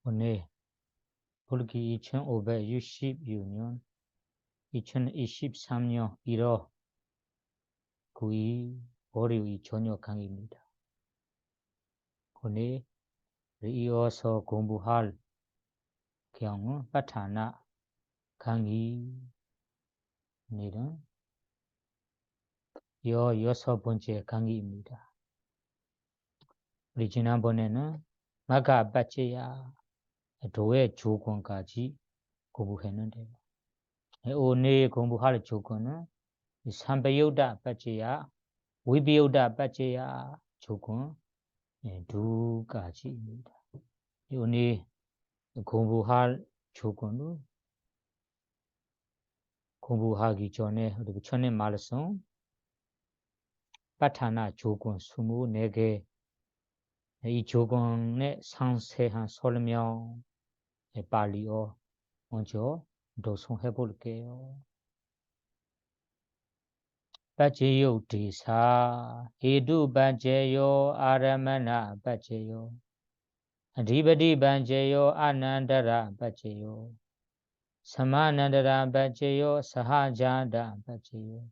오늘 불기 2560유년 2023년 1월 9일 월요일 저녁 강의입니다. 오늘 이어서 공부할 경우 파타나 강의 오늘은 16번째 강의입니다. 우리 지난번에는 마가 빠체야 도의 조건까지 공부했는데요. 오늘 공부할 조건은 삼배요다 빠체야 위비요다 빠체야 조건 두 가지입니다. 오늘 공부할 조건은 공부하기 전에 우리 전에 말씀 파타나 조건 24개 이 조건의 상세한 설명 빨리요 먼저 독송해 볼게요. 빠제요 대사 해두 반제요 아라마나 빠제요 어디바디 반제요 아난다라 빠제요 사마난다라 빠제요 사하자다 빠제요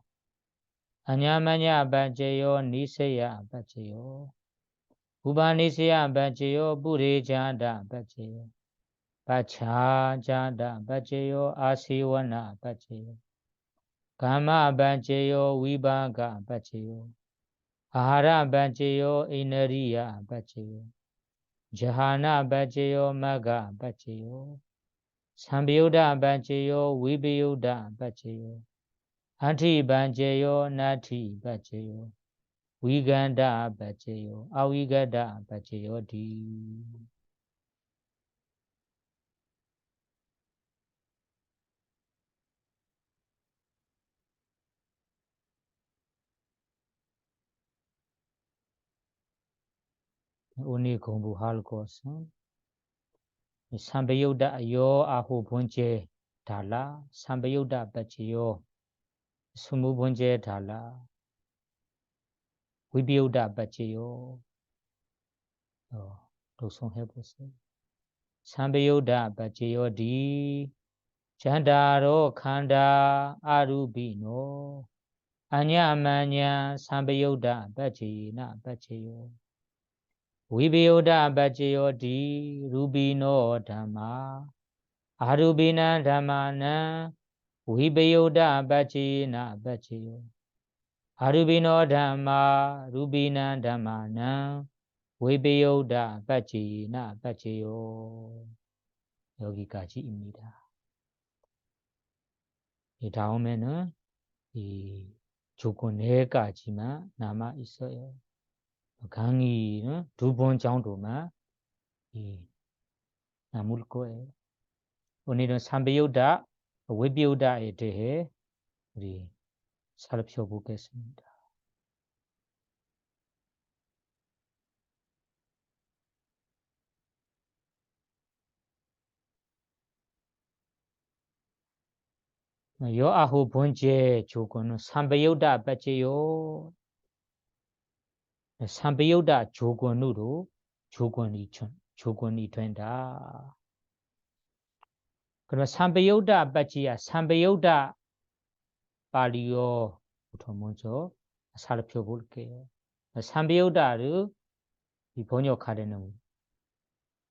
아냐마냐 빠제요 니세야 빠제요 우바니세야 빠제요 부레자다 빠제요 바차자다 빠제요 아시와나 빠제요 가마 빠제요 위바가 빠제요 아하라 빠제요 이너리야 빠제요 자하나 빠제요 마가 빠제요 삼비우다 빠제요 위비우다 빠제요 안티 빠제요 나티 빠제요 위간다 빠제요 아위가다 빠제요 디 오늘 공부할 것은 삼비우다 요 아후 번째 달라 삼비우다 빠제요 20번째 달라 위비우다 빠제요 독송해 보세요. 삼비우다 빠제요 디 잔다로 칸다 아루비노 아냐마냐 삼비우다 빠제나 빠제요 위비우다 빠제요 디 루비노 담마 아루비나 담마나 위비우다 빠제나 빠제요 아루비노 담마 루비나 담마나 위비우다 빠제나 빠제요 여기까지입니다. 이 다음에는 이 조건 4가지만 남아 있어요. 강의는 2번 정도만 남을 거예요. 오늘은 삼비우다, 위비우다에 대해 우리 살펴보겠습니다. 요 아홉 번째 조건은 삼비우다 빠제요. 삼비우다 조건으로 조건이 된다. 그럼 삼비우다 빠제야 삼비우다 발리어부터 먼저 살펴볼게요. 삼비우다를 번역하려는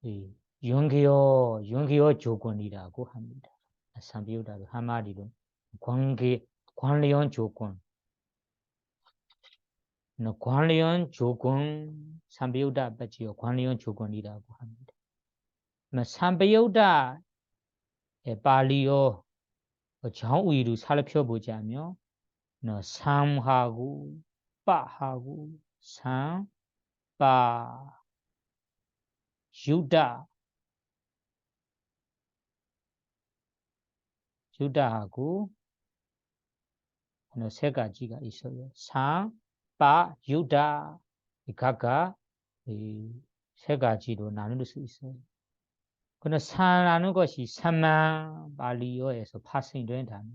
이 윤기어 조건이라고 합니다. 삼비우다를 한마디로 관련 조건, 관련 조건, 삼비우다 빠지요 관련 조건이라고 합니다. 삼비우다의 발리어 정의를 살펴보자면 삼하고 빠하고 삼, 빠, 유다하고 세 가지가 있어요. 삼, 빠, 유다 각각 세 가지로 나눌 수 있어요. 그러나 산라는 것이 삼만 발리어에서 파생된 단어.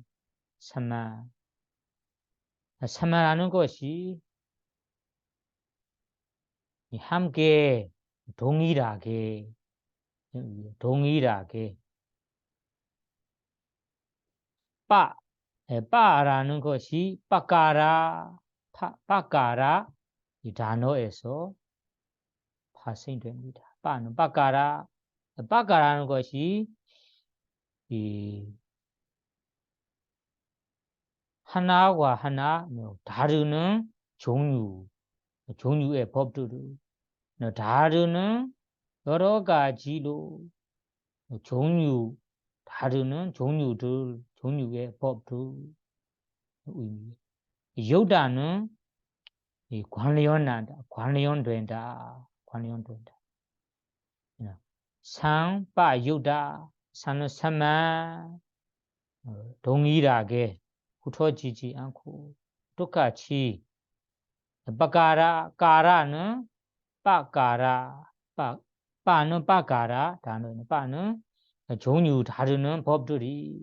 삼만라는 것이 함께 동일하게 동일하게 빠라는 것이 빠까라 빠까라 이 단어에서 파생됩니다. 빠는 빠까라는 것이 이 하나와 하나 다르는 종류의 법들을 다르는 여러 가지로 다르는 종류의 법들 요다는 이 관련된다. 상빠 요다 산은 사만 동일하게 흩어지지 않고 똑같이 까라는 빠까라 빠는 빠까라 단어는 빠는 종류 다르는 법들이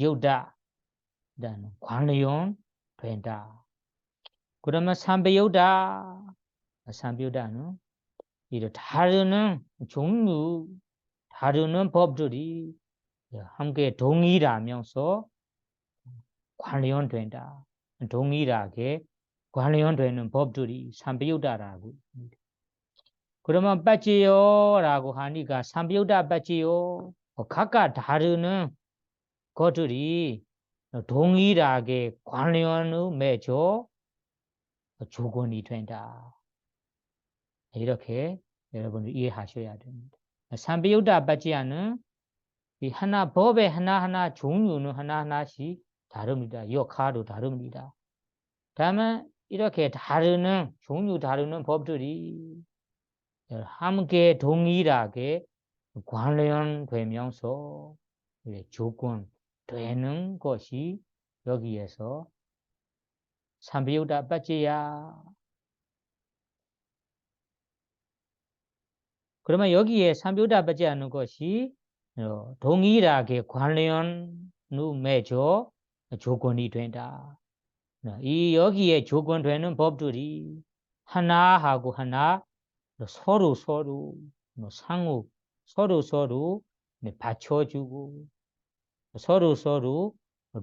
요다 관련된다. 그러면 삼배요다는 이 다르는 종류 다르는 법들이 함께 동일하면서 관련된다. 동일하게 관련되는 법들이 삼배요다라고 합니다. 그러면 빠지요라고 하니까 삼배요다 빠지요 각각 다르는 것들이 동일하게 관련을 맺어 조건이 된다. 이렇게 여러분들 이해하셔야 됩니다. 삼배요다 빠지야는 이 법의 하나하나 종류는 하나하나씩 다릅니다. 역할도 다릅니다. 다만 이렇게 종류 다르는 법들이 함께 동일하게 관련되면서 조건되는 것이 여기에서 삼배요다 빠지야. 그러면 여기에 삼배요다 빠지야는 것이 동일하게 관련을 맺어 조건이 된다. 여기에 조건되는 법들이 하나하고 하나 서로 상호 서로 받쳐주고 서로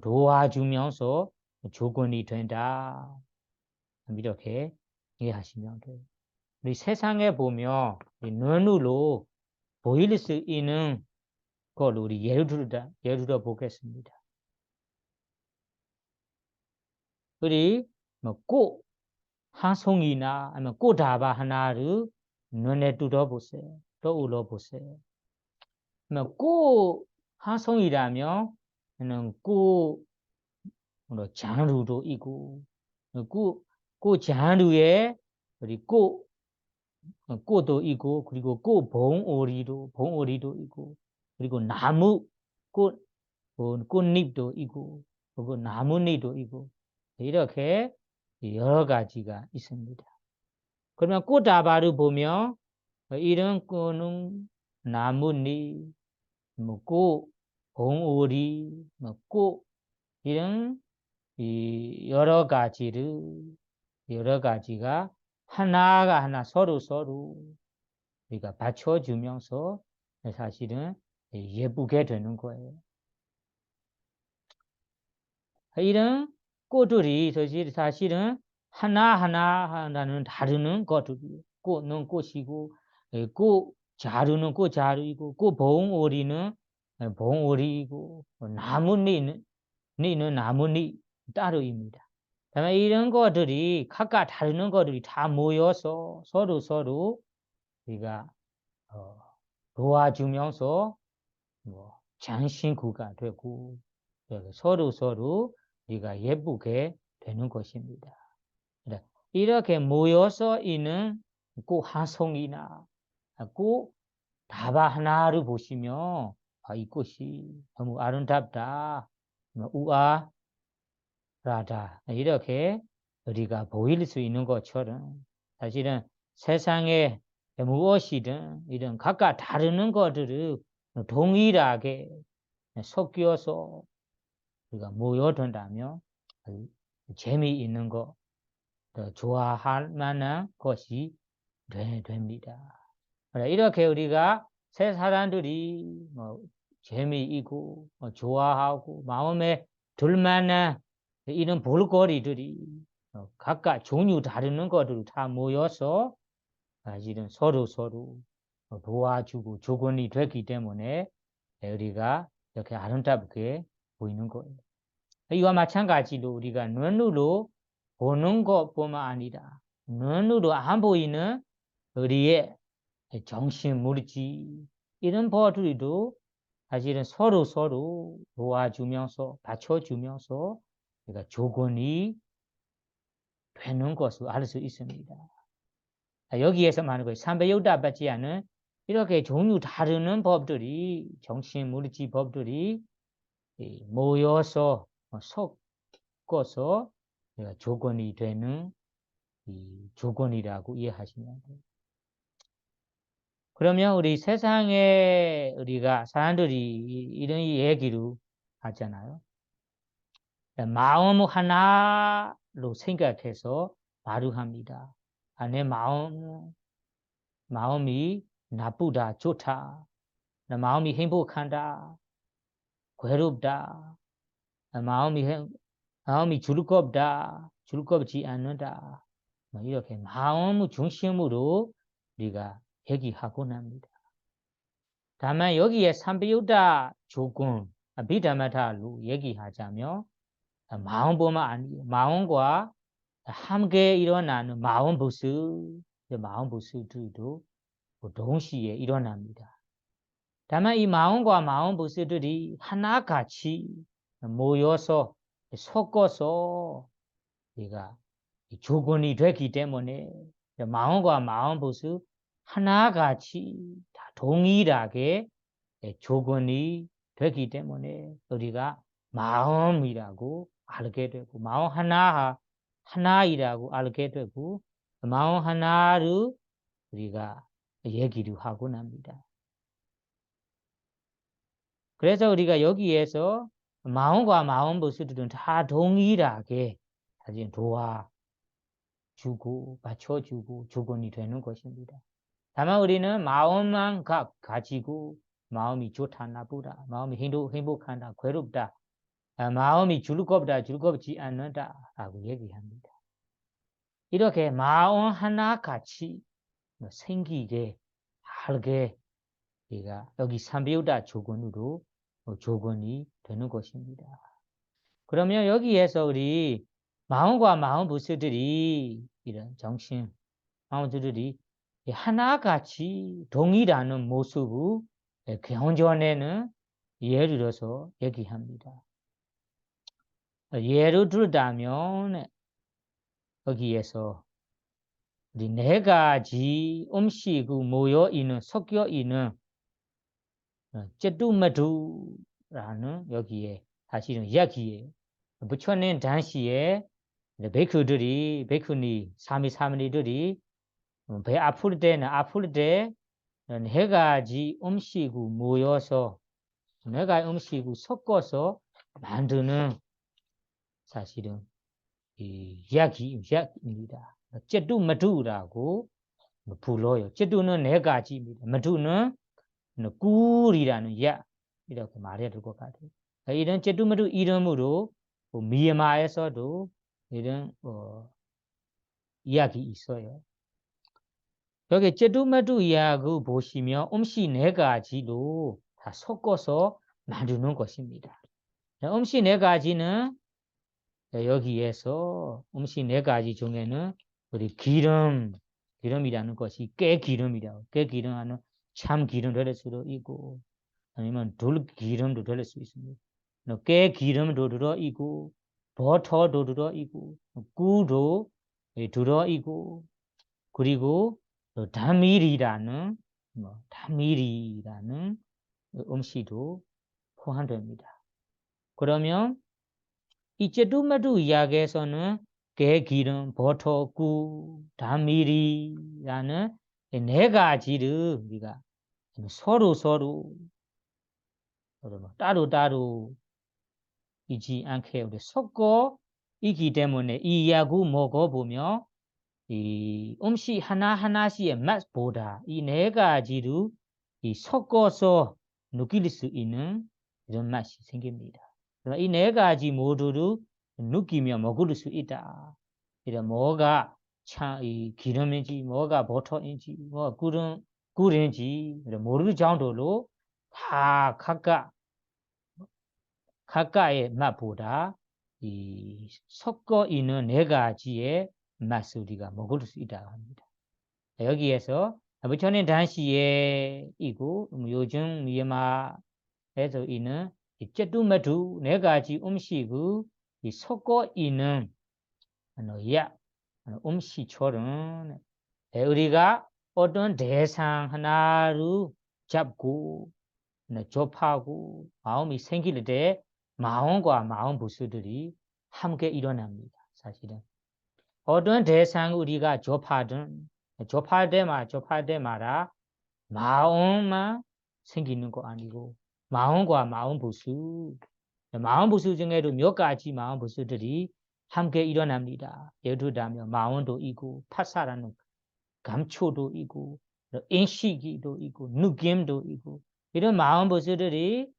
도와주면서 조건이 된다. 이렇게 이해하시면 돼요. 우리 세상에 보면 눈으로 보일 수 있는 걸 우리 예를 들어 보겠습니다. 우리 꽃 한 송이나 아니면 꽃다발 하나를 눈에 떠올려 보세요. 꽃 한 송이라면 꽃 장르도 있고 꽃 장르에 우리 꽃도 있고 그리고 꽃 봉오리도 있고 그리고 나무 꽃잎도 있고 그리고 나뭇잎도 있고 이렇게 여러 가지가 있습니다. 그러면 꽃다발을 보면 이런 꽃은 나뭇잎, 꽃 봉오리, 꽃 이런 여러 가지가 하나가 하나 서로 우리가 받쳐주면서 사실은 예쁘게 되는 거예요. 이런 꽃들이 사실은 하나하나는 다르는 것들이에요. 꽃은 꽃이고 꽃 자루는 꽃 자루이고 꽃 봉오리는 봉오리이고 나뭇잎은 나뭇잎 따로입니다. 다만 이런 것들이 각각 다른 것들이 다 모여서 서로 우리가 도와주면서 장신구가 되고 서로 우리가 예쁘게 되는 것입니다. 이렇게 모여서 있는 꽃 한 송이나 꽃 다발 하나를 보시면 이 꽃이 너무 아름답다, 우아하다 이렇게 우리가 보일 수 있는 것처럼 사실은 세상에 무엇이든 이런 각각 다른 것들을 동일하게 섞여서 우리가 모여든다면 재미있는 것, 좋아할 만한 것이 됩니다. 이렇게 우리가 새 사람들이 뭐 재미있고 좋아하고 마음에 들만한 이런 볼거리들이 각각 종류 다른 것들 다 모여서 사실은 서로 도와주고 조건이 됐기 때문에 우리가 이렇게 아름답게 보이는 거예요. 이와 마찬가지로 우리가 눈으로 보는 것뿐만 아니라 눈으로 안 보이는 우리의 정신, 물질 이런 것들도 사실은 서로 도와주면서 받쳐주면서 우리가 조건이 되는 것을 알 수 있습니다. 여기에서 말하는 거예요. 삼배육다 받지 않은 이렇게 종류 다르는 법들이 정신, 물질 법들이 모여서 섞어서 조건이 되는 이 조건이라고 이해하시면 돼요. 그러면 우리 세상에 우리가 사람들이 이런 얘기를 하잖아요. 마음 하나로 생각해서 말을 합니다. 내 마음이 나쁘다, 좋다. 마음이 행복한다, 괴롭다. 마음이 즐겁지 않는다. 이렇게 마음 중심으로 우리가 얘기하곤 합니다. 다만 여기에 삼배유다 조건, 비담마다로 얘기하자면 마음뿐만 아니에요. 마음과 함께 일어나는 마음 부스들도 동시에 일어납니다. 다만 이 마음과 마음 부스들이 하나같이 모여서 섞어서 우리가 조건이 되기 때문에 마음과 마음 부스 하나같이 다 동일하게 조건이 되기 때문에 우리가 마음이라고 알게 되고 마음 하나이라고 알게 되고 마음 하나를 우리가 얘기를 하곤 합니다. 그래서 우리가 여기에서 마음과 마음 부스들은 다 동일하게 사실 도와주고 맞춰주고 조건이 되는 것입니다. 다만 우리는 마음만 가지고 마음이 좋다 나쁘다, 마음이 행복하다 괴롭다, 마음이 즐겁지 않는다 라고 얘기합니다. 이렇게 마음 하나같이 생기게 알게 우리가 여기 삼배우다 조건으로 조건이 되는 것입니다. 그러면 여기에서 우리 마음과 마음 부스들이 이런 정신 마음들이 하나같이 동일하는 모습을 경전에는 예를 들어서 얘기합니다. 예를 들자면 여기에서 우리 네 가지 음식이 모여 있는 섞여 있는 쯔뚜마두라는 여기에 사실은 이야기예요. 부처님 당시에 베이크니 사미사미니들이 배 아플 때 네 가지 음식이 모여서 네 가지 음식을 섞어서 만드는 사실은 이야기입니다. 쯔뚜마두라고 불러요. 쯔뚜는 네 가지입니다. 마두는 꿀이라는 이렇게 말해야 될 것 같아요. 이런 쯔뚜마두 이름으로 미얀마에서도 이런 이야기 있어요. 여기 쯔뚜마두 이야기 보시면 음식 네 가지로 다 섞어서 만드는 것입니다. 음식 네 가지는 여기에서 음식 네 가지 중에는 우리 기름이라는 것이 깨기름이라고 깨기름 하는 참기름 될 수도 있고 아니면 들기름도 될 수 있습니다. 깨기름도 들어있고 버터도 들어있고 꿀도 들어있고 그리고 다밀이라는 음식도 포함됩니다. 그러면 이 쯔뚜마두 이야기에서는 깨기름, 버터, 꿀, 다밀이라는 네 가지를 우리가 서로 따로 이지 않게 우리 섞어 있기 때문에 이 이야기 먹어보면 이 음식 하나하나씩의 맛보다 이 네 가지를 이 섞어서 느낄 수 있는 이런 맛이 생깁니다. 이 네 가지 모두를 느끼며 먹을 수 있다. 이런 뭐가 이 기름인지 뭐가 버터인지 뭐 꿀인지 모를 정도로 다 각각의 맛보다 이 섞어 있는 네 가지의 맛을 우리가 먹을 수 있다고 합니다. 여기에서 부처님 당시에 이고 요즘 미얀마에서 있는 쩌뚜매두 네 가지 음식을 섞어 있는 음식처럼 우리가 어떤 대상 하나를 잡고 접하고 마음이 생길 때 마음과 마음 부수들이 함께 일어납니다. 사실은 어떤 대상 우리가 접할 때마다 마음만 생기는 거 아니고 마음과 마음 부수 중에도 몇 가지 마음 부수들이 함께 일어납니다. 예를 들자면 마음도 있고 파사라는 감초도 있고 인식이도 있고 느낌도 있고 이런 마음 부수들이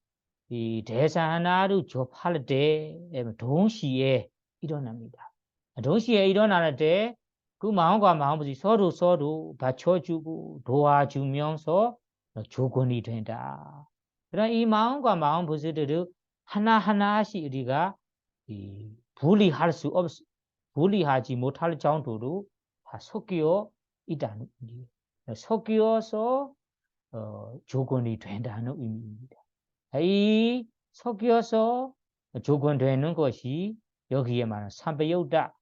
이 대상 하나를 접할 때 동시에 일어납니다. 동시에 일어날 때 그 마음과 마음이 서로 받쳐주고 도와주면서 조건이 된다. 그러나 이 마음과 마음 부스들을 하나하나씩 우리가 분리하지 못할 정도로 다 섞여 있다는 의미예요. 섞여서 조건이 된다는 의미입니다. 이 섞여서 조건되는 것이 여기에 말하는 삼배욕다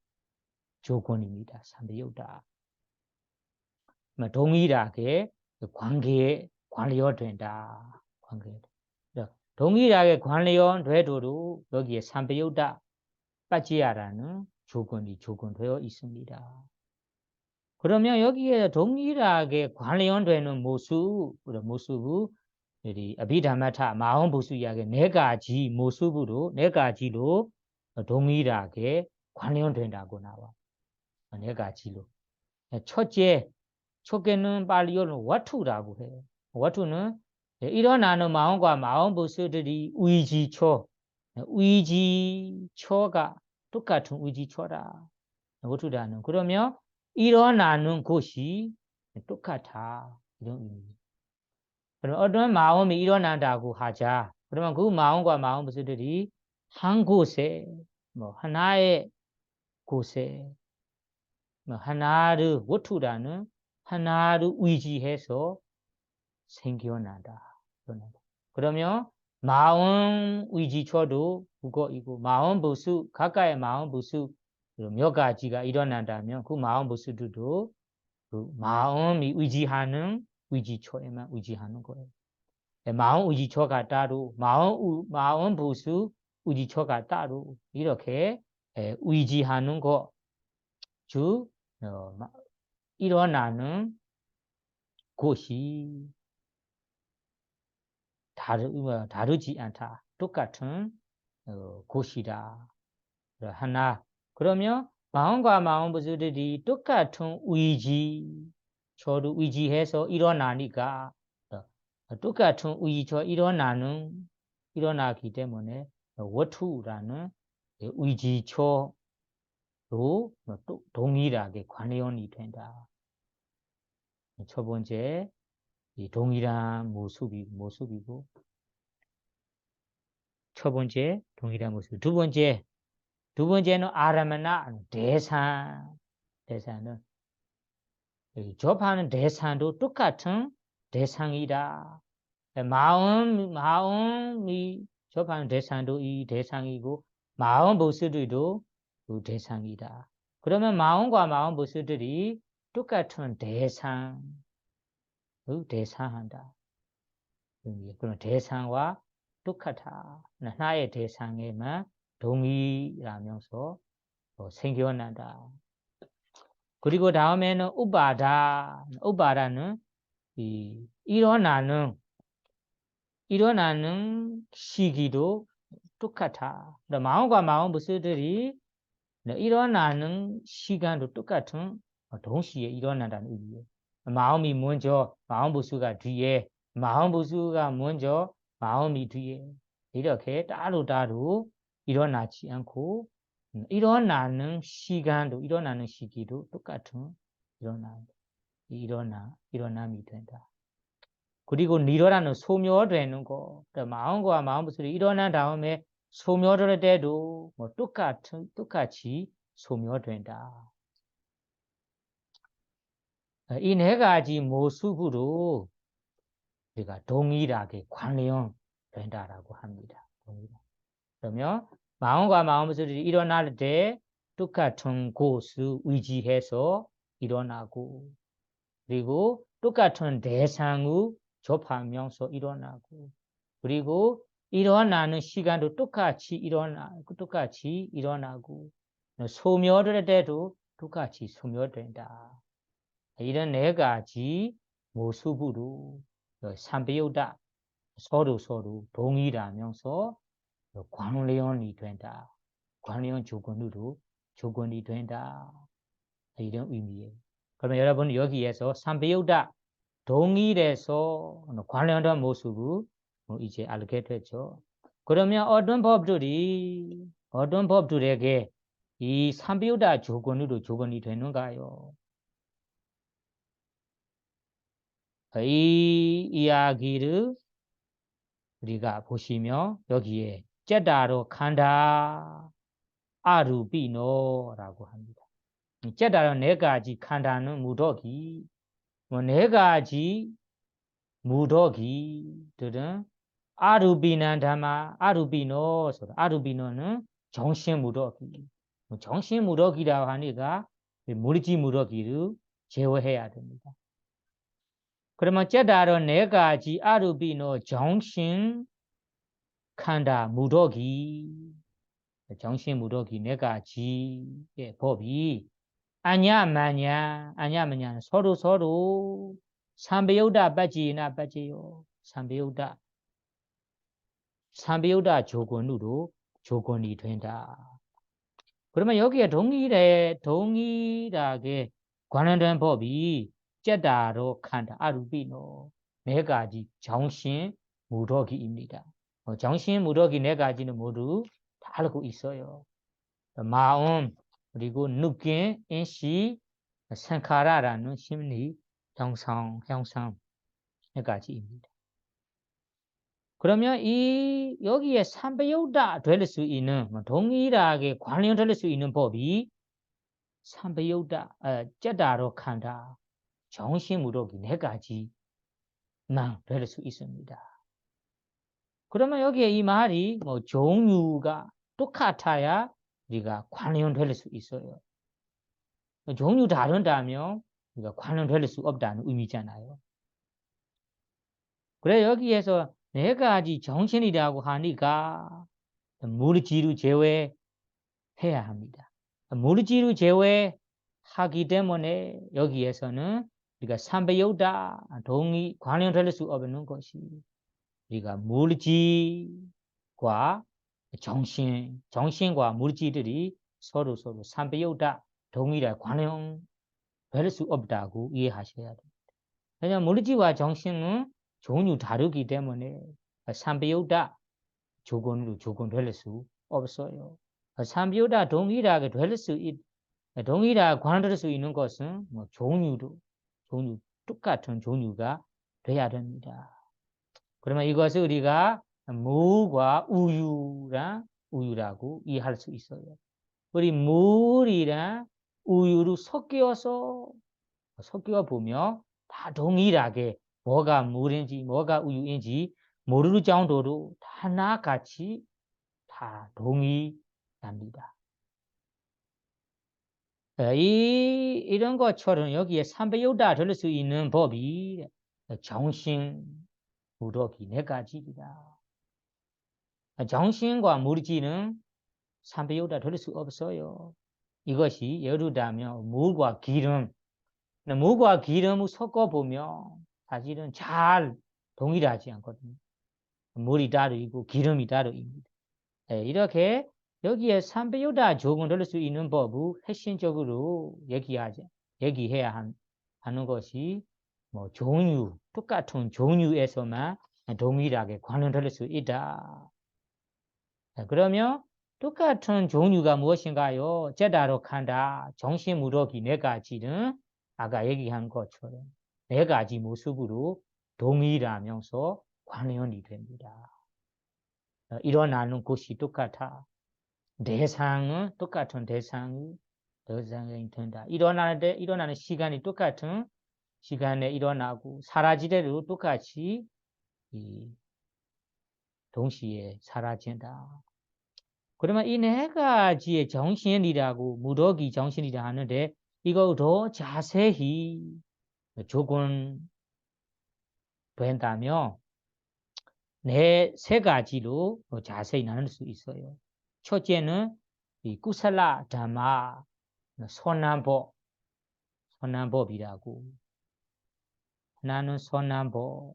조건입니다. 삼배욕다. 동일하게 관리된다. 동일하게 관리되도록 여기에 삼배욕다 빠지야라는 조건되어 있습니다. 그러면 여기에 동일하게 관리되는 모습을 우리 아비담마타 마음보수 이야기 네 가지로 동일하게 관련된다고 나와. 네 가지로. 첫째는 빨리어는 와투라고 해요. 와투는 일어나는 마음과 마음보수들이 의지처가 똑같은 의지처다. 와투라는 그러면 일어나는 곳이 똑같아. 이런 의미. 그럼 어떤 마음이 일어난다고 하자. 그러면 그 마음과 마음 부스들이 한 곳에 하나의 곳에 하나를 워투라는 하나를 의지해서 생겨난다. 그러면 마음 의지처도 그거이고 마음 부스 각각의 마음 부스 몇 가지가 일어난다면 그 마음 부스들도 그 마음이 의지하는 의지처에만 의지하는 거예요. 마음 의지처가 따로 마음 부수 의지처가 따로 이렇게 의지하는 것 즉 일어나는 곳이 다르지 않다. 똑같은 곳이다. 하나 그러면 마음과 마음 부수들이 똑같은 저를 의지해서 일어나니까 똑같은 의지처 일어나기 때문에 워투라는 의지처로 동일하게 관련이 된다. 첫 번째 이 동일한 모습이고 첫 번째 동일한 모습. 두 번째는 아라마나 대상은 접하는 대상도 똑같은 대상이다. 마음이 접하는 대상도 이 대상이고 마음 보스들도 그 대상이다. 그러면 마음과 마음 보스들이 똑같은 대상한다. 그런 대상과 똑같아. 하나의 대상에만 동의라면서 생겨난다. 그리고 다음에는 우바다는 일어나는 시기도 똑같아. 마음과 마음 부스들이 일어나는 시간도 똑같은 동시에 일어난다는 의미예요. 마음이 먼저 마음 부스가 뒤에 마음부수가 먼저 마음이 뒤에 이렇게 따로따로 일어나지 않고 일어나는 시간도 일어나는 시기도 똑같은 일어남이 된다. 그리고 니로라는 소멸되는 거, 마음과 마음부수를 일어난 다음에 소멸될 때도 뭐 똑같이 소멸된다. 이 네 가지 모습으로 우리가 동일하게 관련된다라고 합니다. 그러면 마음과 마음부수를 일어날 때 똑같은 곳을 의지해서 일어나고 그리고 똑같은 대상을 접하면서 일어나고 그리고 일어나는 시간도 똑같이 일어나고 소멸될 때도 똑같이 소멸된다. 이런 네 가지 모습으로 삼배우다 서로 동일하면서 관련이 된다. 관련 조건이 된다. 이런 의미예요. 그러면 여러분 여기에서 삼배우다 동일해서 관련된 모습을 이제 알게 되죠. 그러면 어떤 법들에게 이 삼배우다 조건이 되는가요? 이 이야기를 우리가 보시면 여기에 째다로 칸다 아루비노라고 합니다. 째다로 네 가지 칸다는 무더기 네 가지 무더기들은 아루비난 담아 아루비노 아루비노는 정신 무더기 정신 무더기라고 하니까 물지 무더기를 제어해야 됩니다. 그러면 째다로 네 가지 아루비노 정신 칸다 무더기 정신 무더기 네 가지의 법이 아냐마냐는 서로 삼배우다 빠지나 빠지요 삼배우다 조건이 된다. 그러면 여기에 동일하게 관련된 법이 째다로 칸다 아루비노 네 가지 정신 무더기입니다. 정신 무더기 네 가지는 모두 다 알고 있어요. 마음 그리고 느낌, 인식, 생카라라는 심리 형상 네 가지입니다. 그러면 여기에 삼배우다 될 수 있는 동일하게 관련될 수 있는 법이 삼배우다 째다로 칸다 정신무더기 네 가지만 될 수 있습니다. 그러면 여기에 이 말이 종류가 똑같아야 우리가 관련될 수 있어요. 종류 다른다면 우리가 관련될 수 없다는 의미잖아요. 그래 여기에서 네 가지 정신이라고 하니까 물질을 제외해야 합니다. 물질을 제외하기 때문에 여기에서는 우리가 삼배우다 관련될 수 없는 것이 우리가 물질과 정신과 물질들이 서로 삼배우다 동일하게 관련될 수 없다고 이해하셔야 됩니다. 왜냐하면 물질과 정신은 종류 다르기 때문에 삼배우다 조건될 수 없어요. 삼배우다 동일하게 동일하게 관련될 수 있는 것은 종류 똑같은 종류가 돼야 됩니다. 그러면 이것을 우리가 무과 우유라고 이해할 수 있어요. 우리 물이랑 우유를 섞여 보면 다 동일하게 뭐가 물인지 뭐가 우유인지 모를 정도로 다 하나같이 다 동일합니다. 이런 것처럼 여기에 삼배우다 될 수 있는 법이 정신 무더기 네 가지입니다. 정신과 물질은 삼배우다 될 수 없어요. 이것이 예를 들면 물과 기름을 섞어보면 사실은 잘 동일하지 않거든요. 물이 따로이고 기름이 따로입니다. 이렇게 여기에 삼배우다 조건될 수 있는 법을 핵심적으로 얘기해야 하는 것이 뭐 종류, 똑같은 종류에서만 동일하게 관련될 수 있다. 그러면 똑같은 종류가 무엇인가요? 제다로 칸다. 정신무력이 네 가지는 아까 얘기한 것처럼 네 가지 모습으로 동일하면서 관련이 됩니다. 일어나는 곳이 똑같아. 대상은 똑같은 대상이 된다. 일어나는 시간이 똑같은 시간에 일어나고 사라지대로 똑같이 동시에 사라진다. 그러면 이 네 가지의 정신이라고 무력이 정신이라 하는데 이거 더 자세히 조건된다면 네 세 가지로 자세히 나눌 수 있어요. 첫째는 이 구살라 담마 선남법이라고. 하나는 선남법.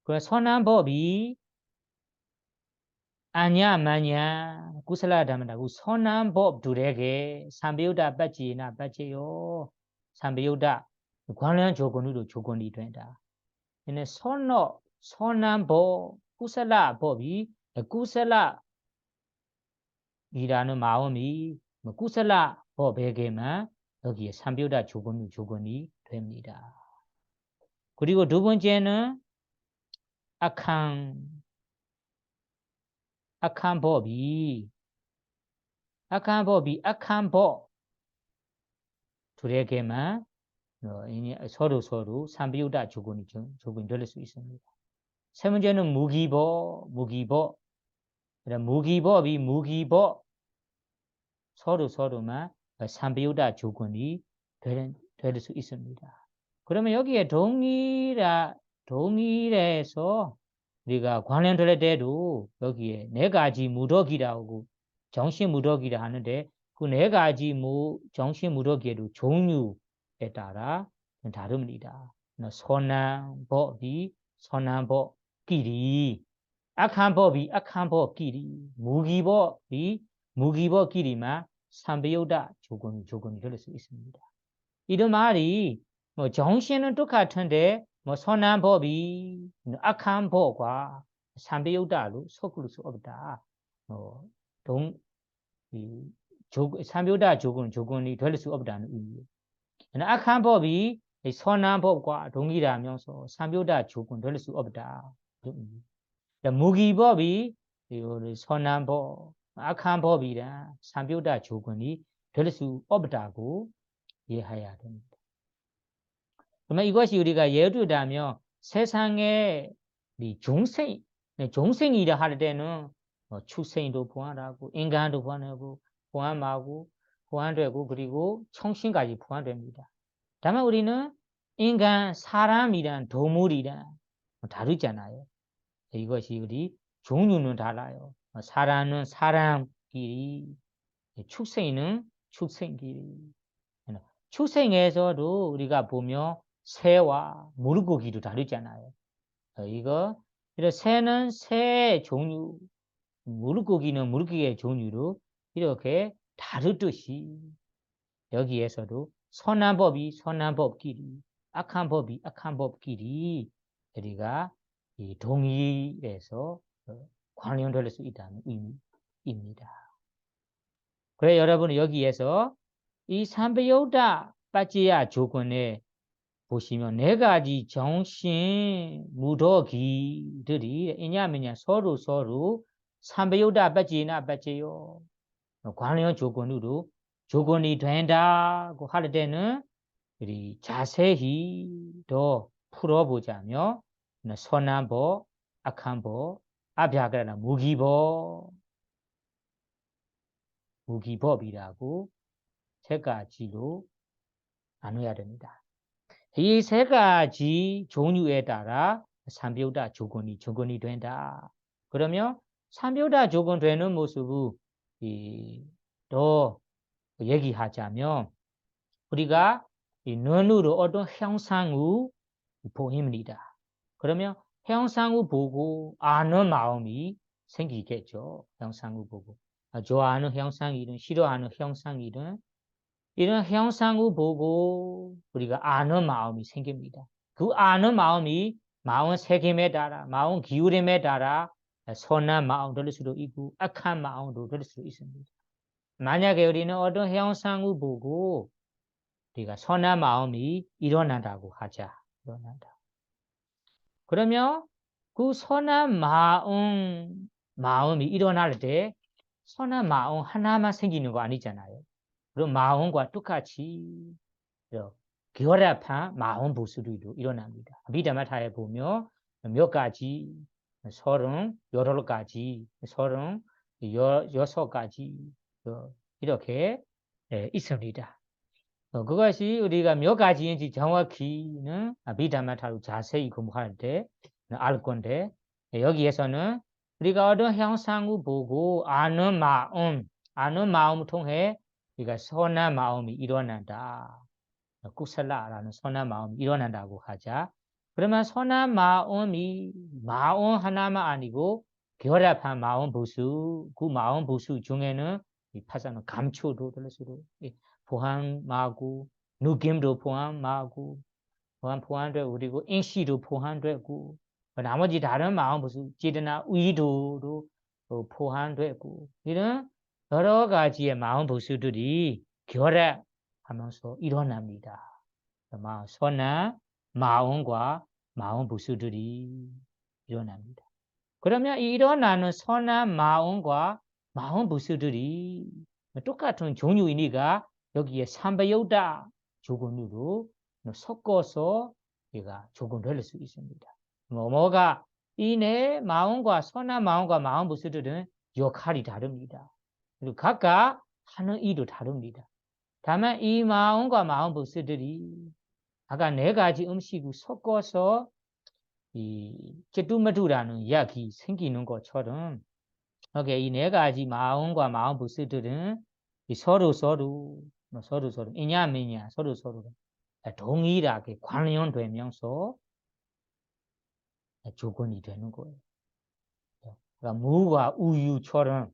그 선남법이 아냐 마냐 구살라 담마라고 선남법 둘에게 삼배우다 빠지나 빠지요. 삼배우다 관련 조건으로 조건이 된다. 근데 선남법 구살라법이 구살라 이라는 마음이 구살라 법에게만 여기에 삼배우다 조건이 됩니다. 그리고 두 번째는 악한 법이 악한 법 둘에게만 서로 삼배우다 조건이 될 수 있습니다. 세 번째는 무기법 무기법 서로만 삼배우다 조건이 될 수 있습니다. 그러면 여기에 동일해서 우리가 관련될 때도 여기에 네 가지 무력이라고 정신 무력이라 하는데 그 네 가지 정신 무력에도 종류에 따라 다릅니다. 선한법이 선한법끼리 악한 법끼리 무기법끼리만 삼배우다 조건이 될 수 있습니다. 이런 말이 뭐 정신은 똑같은데 뭐 선한 법이 악한 법과 삼배우다로 섞을 수 없다. 삼배우다 조건이 될 수 없다는 의미예요. 악한 법이 선한 법과 동일하면서 삼배우다 조건 될 수 없다. 무기법이 선한 법, 악한 법이라 삼배우다 조건이 될 수 없다고 이해해야 됩니다. 그러면 이것이 우리가 예를 들면 세상에 종생이라 할 때는 축생도 포함하고 인간도 포함되고 그리고 청신까지 포함됩니다. 다만 우리는 인간, 사람이란 동물이란 다르잖아요. 이것이 우리 종류는 달라요. 사람은 사람끼리, 축생이는 축생끼리. 축생에서도 우리가 보면 새와 물고기도 다르잖아요. 이런 새는 새 종류, 물고기는 물고기의 종류로 이렇게 다르듯이 여기에서도 선한 법이 선한 법끼리, 악한 법이 악한 법끼리 우리가 동일해서 관련될 수 있다는 의미입니다. 그래 여러분 여기에서 이 삼배요다 빠지야 조건에 보시면 네 가지 정신 무더기들이 이냐면야 서로 삼배요다 빠지나 빠지요 관련 조건이 된다고 할 때는 우리 자세히 더 풀어보자면 선한 법, 악한 법, 아비아그라나 무기법이라고 세 가지로 나눠야 됩니다. 이 세 가지 종류에 따라 삼배우다 조건이 된다. 그러면 삼배우다 조건 되는 모습을 더 얘기하자면 우리가 눈으로 어떤 형상을 보입니다. 그러면 형상을 보고 아는 마음이 생기겠죠. 형상을 보고 좋아하는 형상이든 싫어하는 형상이든 이런 형상을 보고 우리가 아는 마음이 생깁니다. 그 아는 마음이 마음 새김에 따라, 마음 기울임에 따라 선한 마음도 될 수도 있고 악한 마음도 될 수도 있습니다. 만약에 우리는 어떤 형상을 보고 우리가 선한 마음이 일어난다고 하자. 일어난다. 그러면 그 선한 마음이 일어날 때 선한 마음 하나만 생기는 거 아니잖아요. 그럼 마음과 똑같이 결합한 마음 부수들도 일어납니다. 아비담마타에 보면 몇 가지, 38가지, 36가지 이렇게 있습니다. 그것이 우리가 몇 가지인지 정확히는 아비담마타로 자세히 공부할 때 알 건데 여기에서는 우리가 어떤 형상을 보고 아는 마음을 통해 우리가 선한 마음이 일어난다. 꾹살라라는 선한 마음이 일어난다고 하자. 그러면 선한 마음이 마음 하나만 아니고 결합한 마음 부수, 그 마음 부수 중에는 이 파사는 감초도 될 수도 포함하고 느낌도 포함하고 포함되고 그리고 인식도 포함되고 나머지 다른 마음 부수 제드나 의도도 포함되고 이런 여러 가지의 마음 부수들이 결합하면서 일어납니다. 선한 마음과 마음 부수들이 일어납니다. 그러면 일어나는 선한 마음과 마음 부수들이 똑같은 종류이니까 여기에 삼바요다 조건으로 섞어서 얘가 조건될 수 있습니다. 뭐가 이내 마음과 선한 마음과 마음 부수들은 역할이 다릅니다. 그리고 각각 하는 일도 다릅니다. 다만 이 마음과 마음 부수들이 아까 4가지 음식을 섞어서 이 찌뚜마두라는 약이 생기는 것처럼 이렇게 이 4가지 마음과 마음 부스들은 서로 이냐미냐 서로 동일하게 관련되면서 조건이 되는 거예요. 그러니까 무와 우유처럼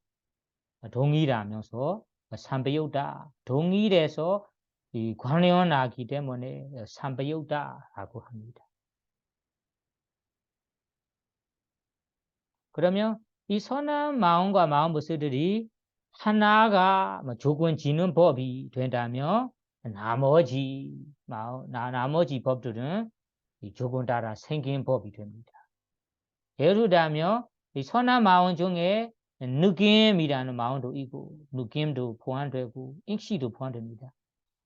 동일하면서 삼배요다 동일해서 이 관련하기 때문에 삼배요다라고 합니다. 그러면 이 선한 마음과 마음 부스들이 하나가 조건 지는 법이 된다면 나머지 법들은 이 조건 따라 생긴 법이 됩니다. 예를 들면 이 선한 마음 중에 느낌이라는 마음도 있고 느낌도 포함되고 인식도 포함됩니다.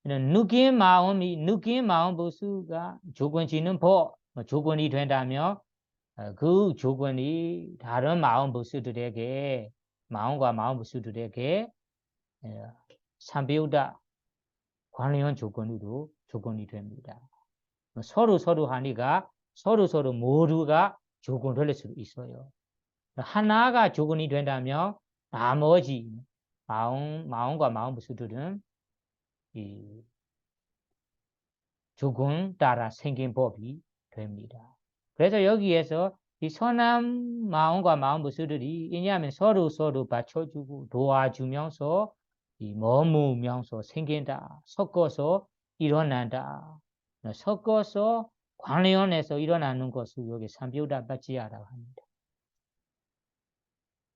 느낌 마음 부수가 조건 지는 법 조건이 된다면 그 조건이 다른 마음 부수들에게 마음과 마음 부수들에게 삼배우다 관련 조건이 됩니다. 서로 하니까 서로 모두가 조건될 수 있어요. 하나가 조건이 된다면 나머지 마음과 마음 부수들은 이 조건 따라 생긴 법이 됩니다. 그래서 여기에서 이 선한 마음과 마음 부수들이 왜냐하면 서로 받쳐주고 도와주면서 이 머무면서 생긴다. 섞어서 일어난다. 섞어서 관련해서 일어나는 것을 여기 삼비우다 바치야라고 합니다.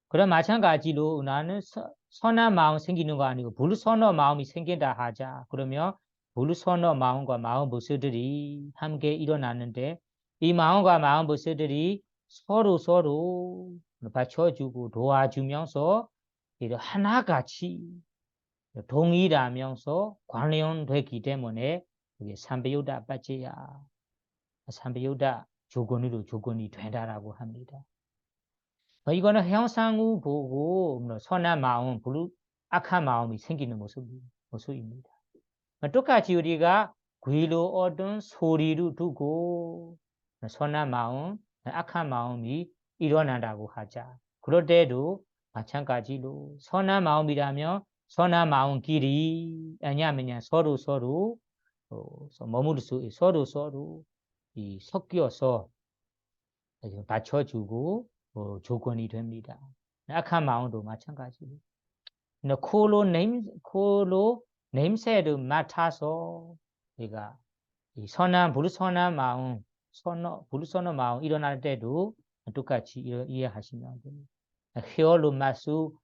그럼 마찬가지로 나는 선한 마음 생기는 거 아니고 불선한 마음이 생긴다 하자. 그러면 불선한 마음과 마음 부수들이 함께 일어나는데 이 마음과 마음 부수들이 서로 받쳐주고 도와주면서 하나같이 동일하면서 관련되기 때문에 이게 삼배요다 빠지야 삼배요다 조건이 된다라고 합니다. 이거는 형상을 보고 선한 마음, 악한 마음이 생기는 모습입니다. 똑같이 우리가 귀로 얻은 소리를 두고 선한 마음, 악한 마음이 일어난다고 하자. 그럴 때도 마찬가지로 선한 마음이라면 선한 마음끼리 왜냐하면 서로 머무를 수 서로 이 섞여서 받쳐주고 조건이 됩니다. 악한 마음도 마찬가지로. 코로 냄새를 맡아서 우리가 이 선한 불선한 마음, 불선한 마음 일어날 때도 똑같이 이해하시면 됩니다. 혀로 맛수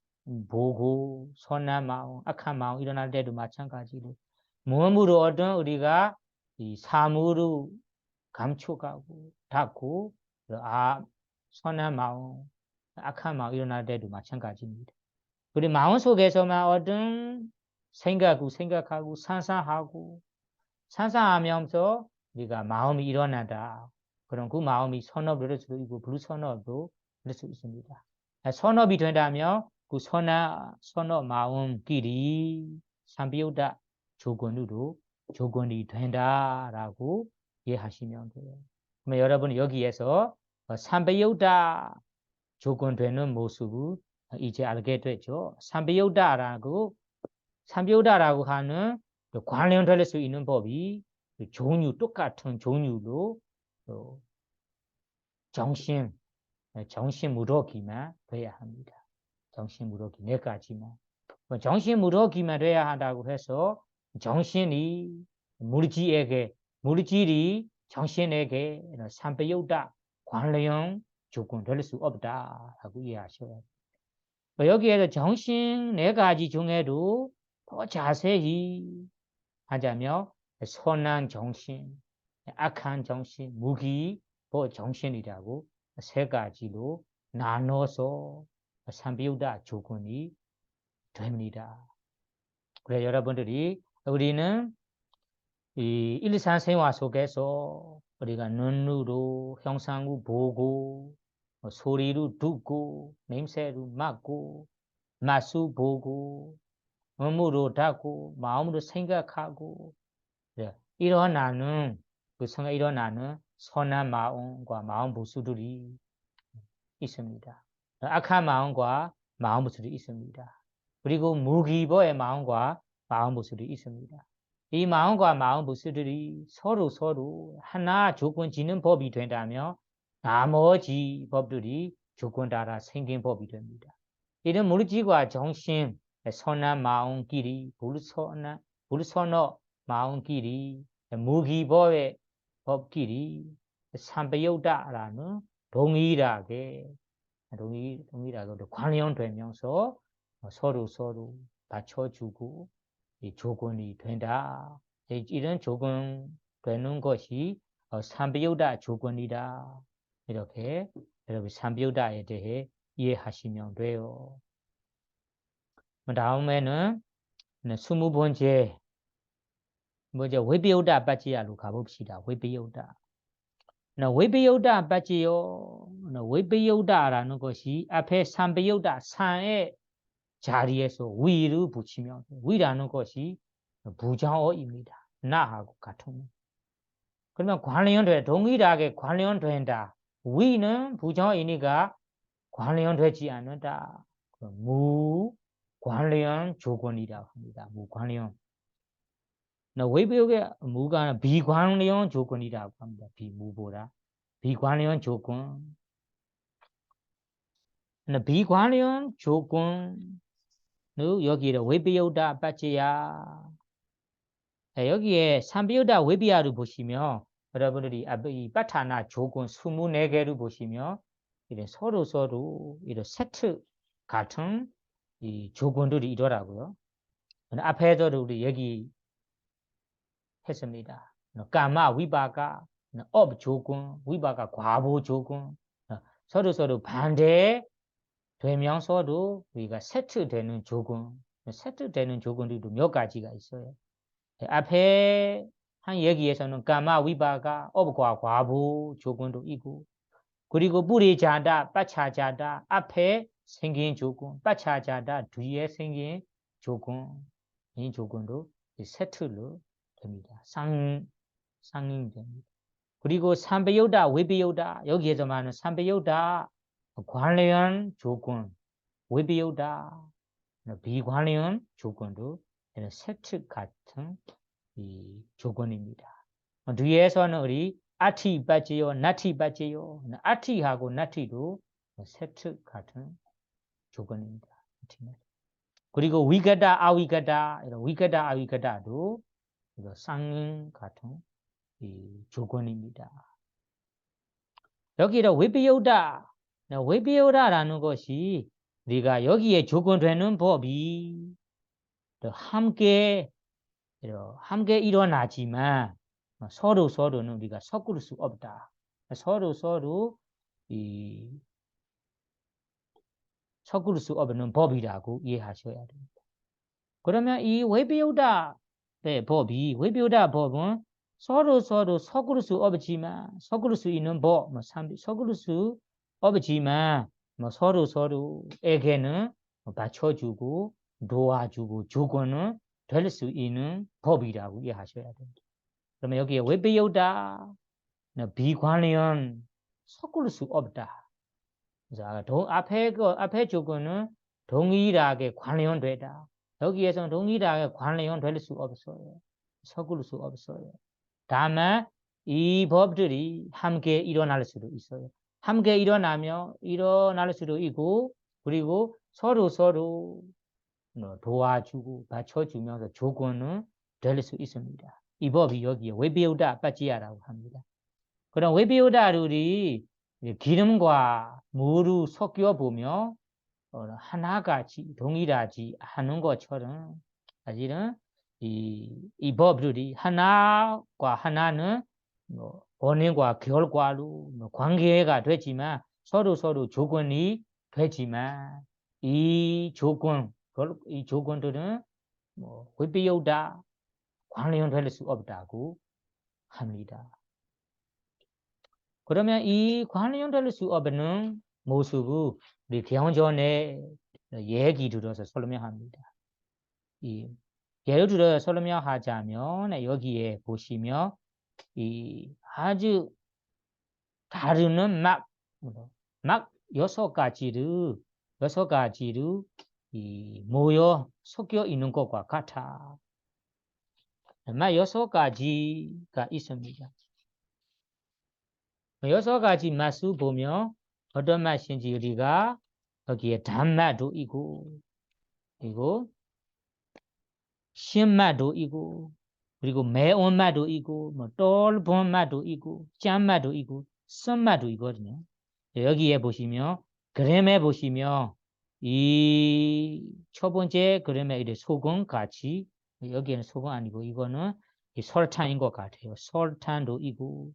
보고 선한 마음, 악한 마음 일어날 때도 마찬가지로 몸으로 얻은 우리가 이 사물을 감춰가고 닫고 선한 마음, 악한 마음 일어날 때도 마찬가지입니다. 우리 마음 속에서만 얻은 생각하고 상상하면서 우리가 마음이 일어나다. 그럼 그 마음이 선업을 할 수도 있고 불선업도 할 수 있습니다. 선업이 된다면 그 선업 마음끼리 삼비우다 조건이 된다라고 이해하시면 돼요. 그러면 여러분 여기에서 삼비우다 조건 되는 모습을 이제 알게 되죠. 삼비우다라고 하는 관련될 수 있는 법이 똑같은 종류로 정신무력이만 돼야 합니다. 정신무력이 네 가지만. 정신무력이만 돼야 한다고 해서 정신이 물질이 정신에게 삼배요다 관련 조건 될 수 없다라고 이해하셔야 돼요. 여기에서 정신 네 가지 중에도 더 자세히 하자면 선한 정신, 악한 정신, 정신이라고 세 가지로 나눠서 삼비우다 조건이 됩니다. 그래서 여러분들이 우리는 이 일상생활 속에서 우리가 눈으로 형상을 보고 소리를 듣고 냄새를 맡고 맛을 보고 몸으로 닫고 마음으로 생각하고 일어나는 선한 마음과 마음 모습들이 있습니다. 악한 마음과 마음 모습이 있습니다. 그리고 무기보의 마음과 마음 모습이 있습니다. 이 마음과 마음 모습들이 서로 하나 조건 지는 법이 된다면 나머지 법들이 조건 따라 생긴 법이 됩니다. 이런 물질과 정신, 선한 마음끼리, 불선한 마음끼리, 무기보의 법끼리 삼배요다라는 동일하게 관련되면서 서로 받쳐주고 조건이 된다. 이런 조건 되는 것이 삼배요다 조건이다. 이렇게 여러분 삼배요다에 대해 이해하시면 돼요. 다음에는 20번째 외배우다 빠지야로 가봅시다. 외배우다. 외배우다 빠지요. 외배우다라는 것이 앞에 삼배우다 산의 자리에서 위를 붙이면 위라는 것이 부정어입니다. 나하고 같은. 그러면 동일하게 관련된다. 위는 부정어이니까 관련되지 않는다. 무관련 조건이라고 합니다. 무관련. 외부의 무가 비관련 조건이라고 합니다. 무보다 비관련 조건. 비관련 조건은 여기에 외비우다 빠지야. 여기에 삼비우다 외비야를 보시면 여러분들이 이 빠타나 조건 24개를 보시면 이런 서로 이런 세트 같은 이 조건들이 있더라고요. 앞에도 우리 얘기 했습니다. 까마 위바가 업 조건, 위바가 과보 조건 서로 반대 되면서도 우리가 세트되는 조건들도 몇 가지가 있어요. 앞에 한 얘기에서는 까마 위바가 업과 과보 조건도 있고 그리고 뿌리자다, 빠차자다 앞에 생긴 조건, 빠차자다 뒤에 생긴 조건 이 조건도 세트로 됩니다. 상응됩니다. 그리고 삼배요다, 외배요다 여기에서 말하는 삼배요다 관련 조건, 외배요다 비관련 조건도 세트 같은 이 조건입니다. 뒤에서는 우리 아티 빠지요, 나티 빠지요, 아티하고 나티도 세트 같은 조건입니다. 그리고 위가다 아위가다 이런 위가다 아위가다도 이거 쌍은 같은 이 조건입니다. 여기를 외비우다 외비우다라는 것이 우리가 여기에 조건되는 법이 함께 일어나지만 서로는 우리가 섞을 수 없다. 서로 이 섞을 수 없는 법이라고 이해하셔야 됩니다. 그러면 이 외비우다 법이 외비우다 법은 서로 섞을 수 없지만 섞을 수 있는 법, 섞을 수 없지만 서로에게는 받쳐주고 도와주고 조건은 될 수 있는 법이라고 이해하셔야 됩니다. 그러면 여기에 외비우다 비관련 섞을 수 없다. 앞에 조건은 동일하게 관련되다. 여기에서는 동일하게 관련될 수 없어요. 섞을 수 없어요. 다만 이 법들이 함께 일어날 수도 있어요. 함께 일어날 수도 있고 그리고 서로 도와주고 받쳐주면서 조건은 될 수 있습니다. 이 법이 여기에 외비우다 빠지야라고 합니다. 그럼 외비우다들이 기름과 물을 섞여 보며 하나같이 동일하지 않은 것처럼 사실은 이 법들이 하나과 하나는 원인과 결과로 관계가 되지만 서로 조건이 되지만 이 조건들은 회비우다 관련될 수 없다고 합니다. 그러면 이 관련될 수 없는 모습을 우리 개헌전에 얘기 들어서 설명합니다. 예를 들어 설명하자면 여기에 보시면 이 아주 다루는 막 6가지를 모여 섞여 있는 것과 같아. 막 6가지가 있습니다. 6가지 맛을 보면 어떤 맛인지 우리가 여기에 단맛도 있고 그리고 신맛도 있고 그리고 매운맛도 있고 떫은 맛도 있고 짠맛도 있고 쓴맛도 있거든요. 여기에 보시면 그램에 보시면 이 첫 번째 그램에 이제 소금 같이 여기에는 소금 아니고 이거는 설탕인 것 같아요. 설탕도 있고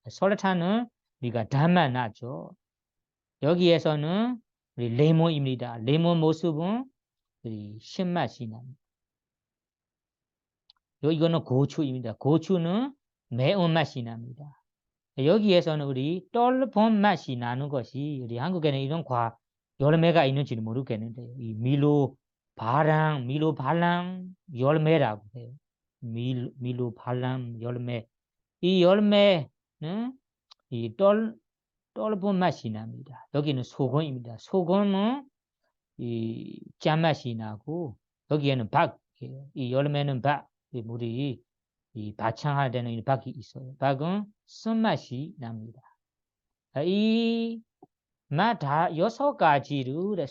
설탕은 우리가 단맛 나죠. 여기에서는 우리 레몬입니다. 레몬 모습은 신맛이 납니다. 이거는 고추입니다. 고추는 매운맛이 납니다. 여기에서는 우리 떫은 맛이 나는 것이 우리 한국에는 이런 열매가 있는지는 모르겠는데 이 밀로발랑 열매라고 해요. 밀로발랑 열매. 이 열매는 이 떫은 맛이 납니다. 여기는 소금입니다. 소금은 이 짠맛이 나고 여기에는 박이에요. 이 열매는 우리 이 바창할 때는 이 박이 있어요. 박은 쓴맛이 납니다. 이 맛 다 6가지를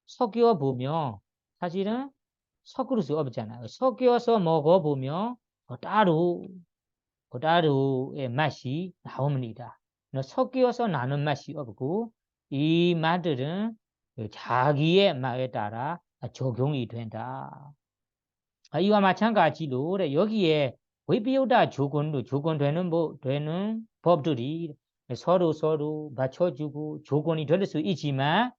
섞여 보면 사실은 섞을 수 없잖아요. 섞여서 먹어보면 따로의 맛이 나옵니다. 섞여서 나는 맛이 없고 이 맛들은 자기의 맛에 따라 적용이 된다. 이와 마찬가지로 여기에 외비우다 조건되는 법들이 서로 맞춰주고 조건이 될 수 있지만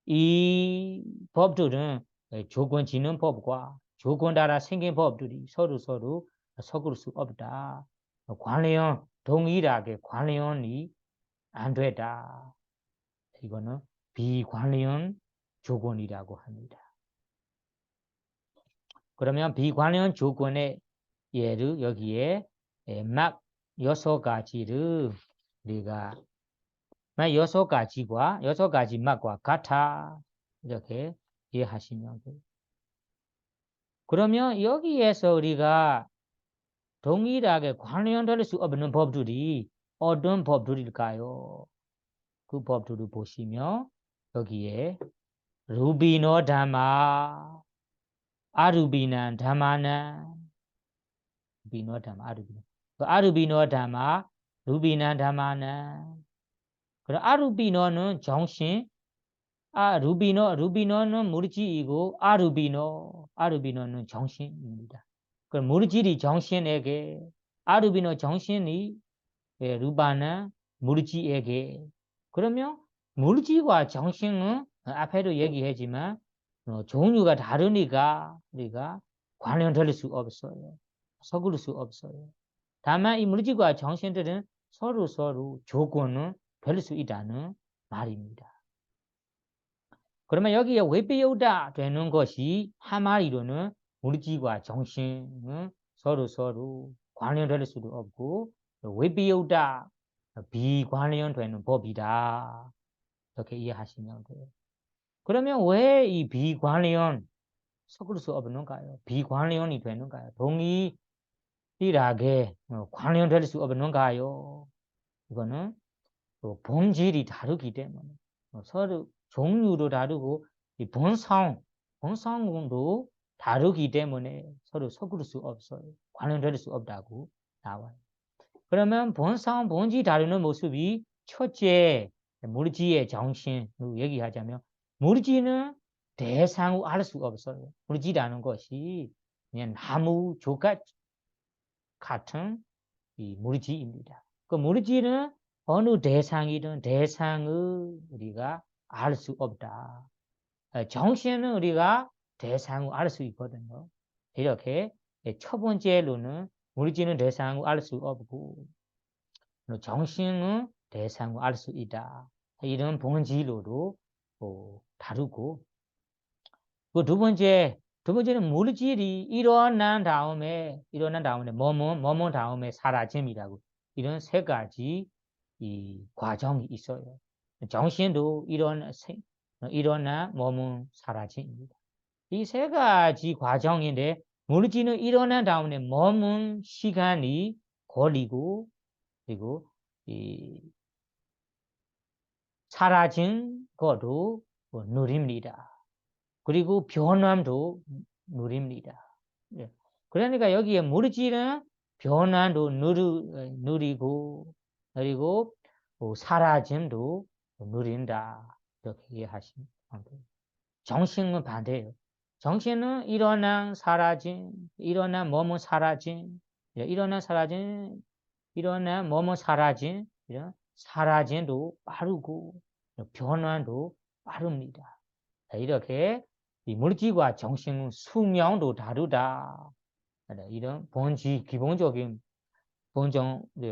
이 법들은 조건 짓는 법과 조건 따라 생긴 법들이 서로 섞을 수 없다. 동일하게 관련이 안 되다. 이거는 비관련 조건이라고 합니다. 그러면 비관련 조건의 예를 여기에 막 6가지를 우리가 막 6가지 맛과 같아 이렇게 이해하시면 돼요. 그러면 여기에서 우리가 동일하게 관련될 수 없는 법들이 어떤 법들일까요? 그 법들을 보시면 여기에 루비노 담마 아루비난 담마난 루비노 담마 아루비노 아루비노 담마 루비난 담마난 그럼 아루비노는 정신 루비노는 무르지이고 아루비노는 정신입니다. 그럼 무르지리 정신에게 아루비노 정신이 루바는 무르지에게 그러면 무르지와 정신은 앞에도 얘기했지만 종류가 다르니까 우리가 관련될 수 없어요. 섞을 수 없어요. 다만 이 무르지와 정신들은 서로 조건은 될 수 있다는 말입니다. 그러면 여기에 외배우다 되는 것이 한마디로는 무르지와 정신은 서로 관련될 수도 없고 외배우다 비관련되는 법이다. 이렇게 이해하시면 돼요. 그러면 왜 이 비관련 섞을 수 없는가요? 비관련이 되는가요? 동일하게 관련될 수 없는가요? 이거는 본질이 다르기 때문에 서로 종류도 다르고 이 본성도 다르기 때문에 서로 섞을 수 없어요. 관련될 수 없다고 나와요. 그러면 본질 다루는 모습이 첫째 무르지의 정신으로 얘기하자면 무르지는 대상을 알 수 없어요. 무르지라는 것이 그냥 나무 조각 같은 이 무르지입니다. 그 무르지는 어느 대상이든 대상을 우리가 알 수 없다. 정신은 우리가 대상을 알 수 있거든요. 이렇게 첫 번째로는 무르지는 대상을 알 수 없고 정신은 대상을 알 수 있다. 이런 본질로도 다르고 그 두 번째는 물질이 일어난 다음에 머문 다음에 사라짐이라고 이런 세 가지 이 과정이 있어요. 정신도 일어나 머문 사라짐입니다. 이 세 가지 과정인데 물질은 일어난 다음에 머문 시간이 걸리고 그리고 이 사라진 것도 누립니다. 그리고 변함도 누립니다. 예. 그러니까 여기에 물질은 변함도 누리고 그리고 사라짐도 누린다. 이렇게 이해하시면 돼요. 정신은 반대예요. 정신은 일어난 사라짐, 일어난 머문 사라짐, 일어난 사라짐, 일어난 머문 사라짐, 이런 사라짐도 빠르고 변화도 빠릅니다. 이렇게 이 물질과 정신은 수명도 다르다. 이런 기본적인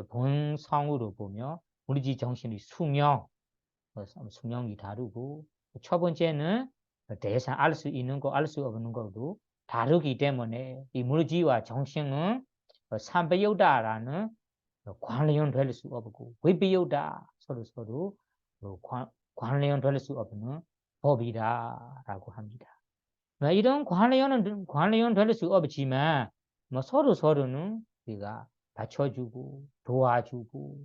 본성으로 보면 물질 정신의 수명이 다르고 첫 번째는 대상 알 수 있는 거, 알 수 없는 것도 다르기 때문에 이 물질과 정신은 삼배요다라는 관련될 수 없고 외배요다 서로 관련될 수 없는 법이다라고 합니다. 이런 관련될 수 없지만 서로는 우리가 받쳐주고 도와주고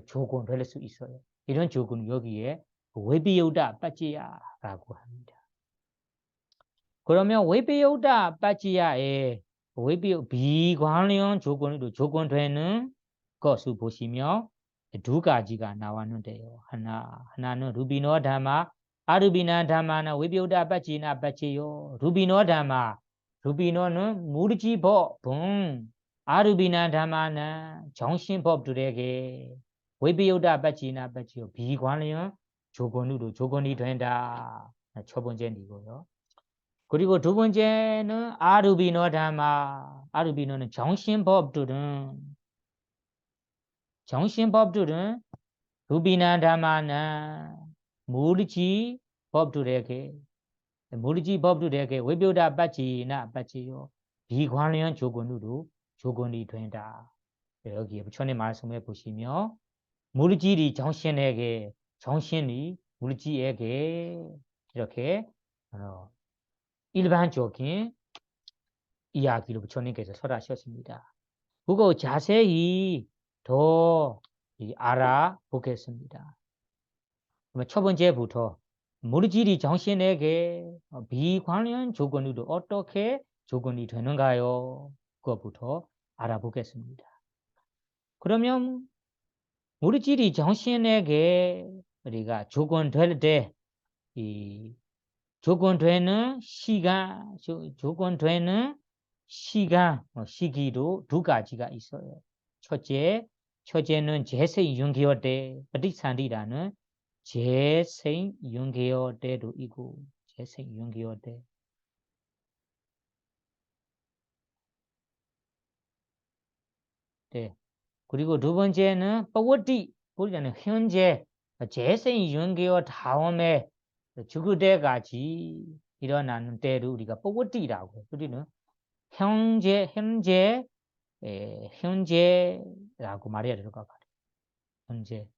조건될 수 있어요. 이런 조건은 여기에 외배우다 빠지야라고 합니다. 그러면 외배우다 빠지야에 비관련 조건으로 조건되는 것을 보시면 두 가지가 나왔는데요. 하나는 루비노 담마 아루비나 담마나 외배우다 빠지나 빠지요. 루비노는 무르지법은 아루비나 담마나 정신법들에게 외배우다 빠지나 빠지요. 비관련 조건으로 조건이 된다. 첫 번째는 이거요. 그리고 두 번째는 아루비노 담마. 아루비노는 정신법들은 루비나 담마나 무르지 법들에게 외배우다 빠지나 빠지요. 비관련 조건으로 조건이 된다. 여기에 부처님 말씀해 보시면 무르지리 정신이 무르지에게 이렇게 일반적인 이야기로 부처님께서 설하셨습니다. 그거 자세히 더 알아보겠습니다. 그러면 첫 번째부터 물질이 정신에게 비관련 조건으로 어떻게 조건이 되는가요? 그것부터 알아보겠습니다. 그러면 물질이 정신에게 우리가 조건될 때 이 조건되는 시간, 조건되는 시간, 시기도 두 가지가 있어요. 첫째는 재생윤기어 때,ปฏิสนธิ라는 재생윤기어 때도 있고, 재생윤기어 때. 네. 그리고 두 번째는 빠워디, 우리는 현재 재생윤기어 다음에 죽을 때까지 일어나는 때를 우리가 빠워디라고. 우리는 현재라고 말해야 될 것 같아요. 현재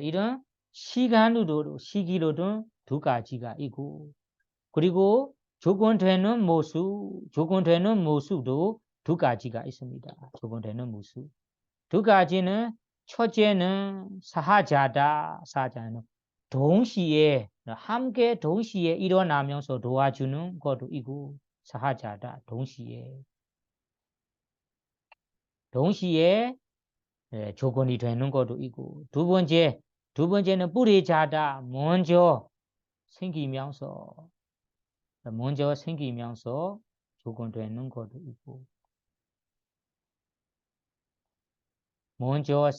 이런 시기로도 두 가지가 있고, 그리고 조건되는 모습도 두 가지가 있습니다. 조건되는 모습. 두 가지는 첫째는 사하자는 동시에 함께 동시에 일어나면서 도와주는 것도 있고 사하자다 동시에 조건이 되는 것도 있고 두 번째는 뿌리자다 먼저 생기면서 조건되는 것도 있고 먼저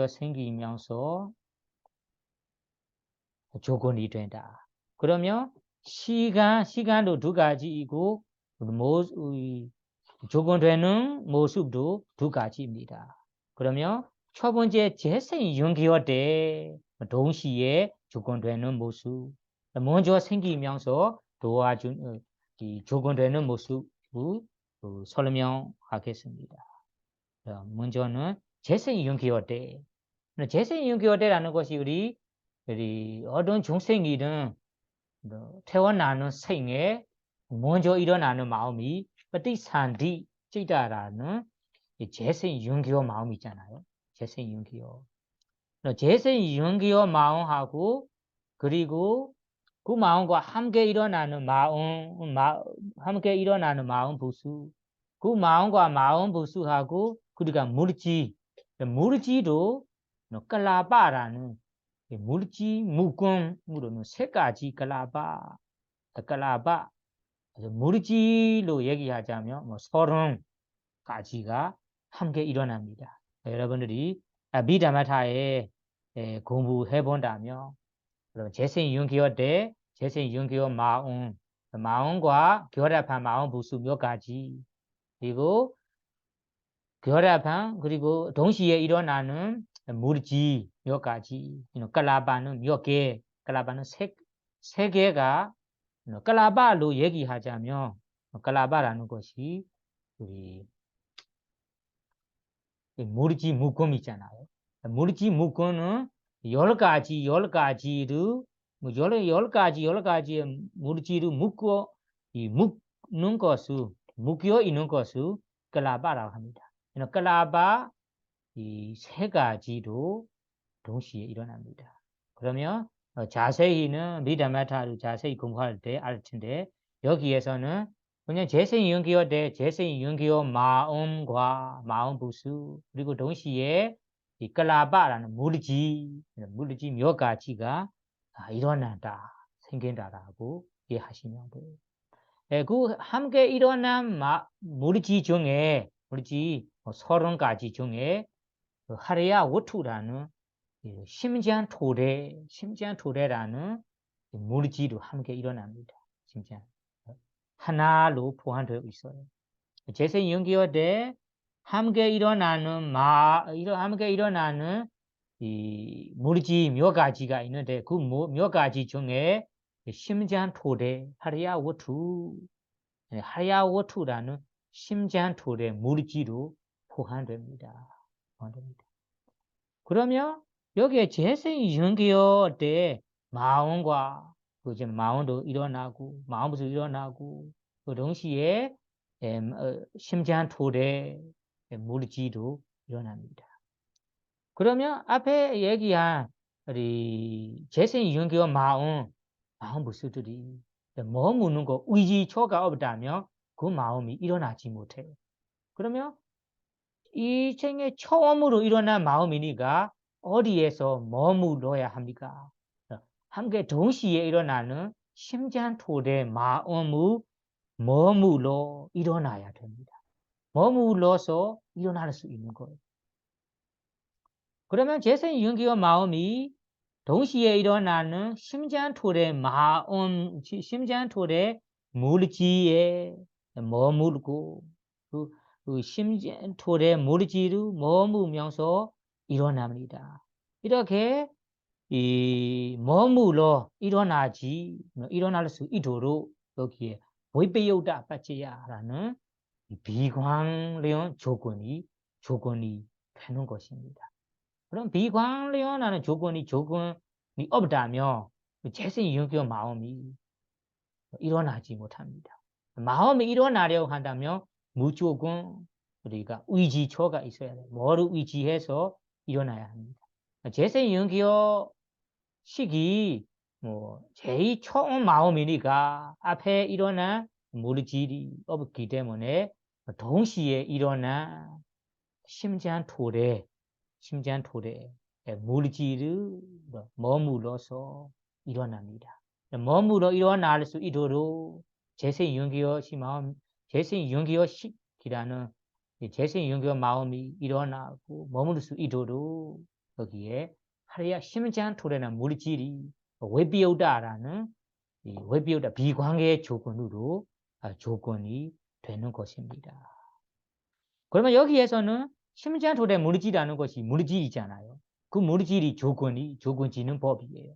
생기면서 조건이 된다. 그러면 시간도 두 가지이고 조건되는 모습도 두 가지입니다. 그러면 첫 번째 재생윤기어 때 동시에 조건되는 모습 먼저 생기면서 도와준 조건되는 모습을 설명하겠습니다. 먼저는 재생윤기어 때 재생윤기어 때라는 것이 우리 어떤 중생이든 태어나는 생에 먼저 일어나는 마음이ปฏิสนธิ 찌다라는 재생윤기어 마음 있잖아요. 재생윤기어. 재생윤기어 마음하고 그리고 그 마음과 함께 일어나는 마음 부수. 그 마음과 마음 부수하고 그러니까 물지도 깔라바라는 물지 무건으로는 세 가지 깔라바 물지로 얘기하자면 30가지가 함께 일어납니다. 여러분들이 비담마타에 공부해 본다면 재생윤기어 때 재생윤기어 마음과 결합한 마음 부수 몇 가지 그리고 결합한 그리고 동시에 일어나는 물지 몇 가지 깔라바는 몇 개, 깔라바는 세 개가 깔라바로 얘기하자면 깔라바라는 것이 우리 물지 묶음 있잖아요. 물지 묶음은 10가지를 열 가지의 물지를 묶어 묶는 것을 묶여 있는 것을 깔라바라고 합니다. 깔라바 이 세 가지도 동시에 일어납니다. 그러면 자세히는 미담마타를 자세히 공부할 때 알 텐데 여기에서는 그냥 재생윤기어 때 재생윤기어 마음과 마음 부수 그리고 동시에 이 깔라바라는 물지 몇 가지가 일어난다 생긴다라고 이해하시면 돼요. 그 함께 일어난 물지 중에 물지 30가지 중에 하레야 워투라는 심지한 토레라는 물질도 함께 일어납니다. 심지한 하나로 포함되어 있어요. 재생윤기어 때 함께 일어나는 이 물질 몇 가지가 있는데 그 몇 가지 중에 심지한 토레 하레야 워투라는 심지한 토레 물질도 포함됩니다. 그러면 여기에 재생윤기어 때 마음과 마음도 일어나고 마음부터 일어나고 그 동시에 심장토래 물질도 일어납니다. 그러면 앞에 얘기한 우리 재생윤기와 마음 모습들이 머무는 거 의지초가 없다면 그 마음이 일어나지 못해요. 그러면 이 생에 처음으로 일어난 마음이니까 어디에서 머물러야 합니까? 함께 동시에 일어나는 심장토래 마음의 머물러 일어나야 됩니다. 머물러서 일어날 수 있는 거예요. 그러면 재생윤기와 마음이 동시에 일어나는 심장토래 마음, 심장토래 물질에 머물고 그 심장토래 물질을 머무면서 일어납니다. 이렇게 이 머물러 일어날 수 있도록 여기에 보이베요다 빠지야라는 비광련 조건이 되는 것입니다. 그럼 비광련하는 조건이 없다면 재생윤기와 마음이 일어나지 못합니다. 마음이 일어나려고 한다면 무조건 우리가 의지초가 있어야 돼요. 뭐를 의지해서 일어나야 합니다. 재생윤기와 식이 제일 처음 마음이니까 앞에 일어난 물질이 없기 때문에 동시에 일어난 심장토래 물질을 머물러서 일어납니다. 머물러 일어날 수 있도록 재생윤기와 재생윤기와 마음이 일어나고 머물 수 있도록 여기에 하루야 심장토래나 물질이 외비우다라는 외비우다 비광의 조건으로 조건이 되는 것입니다. 그러면 여기에서는 심장토래 물질이라는 것이 물질이잖아요. 그 물질이 조건지는 법이에요.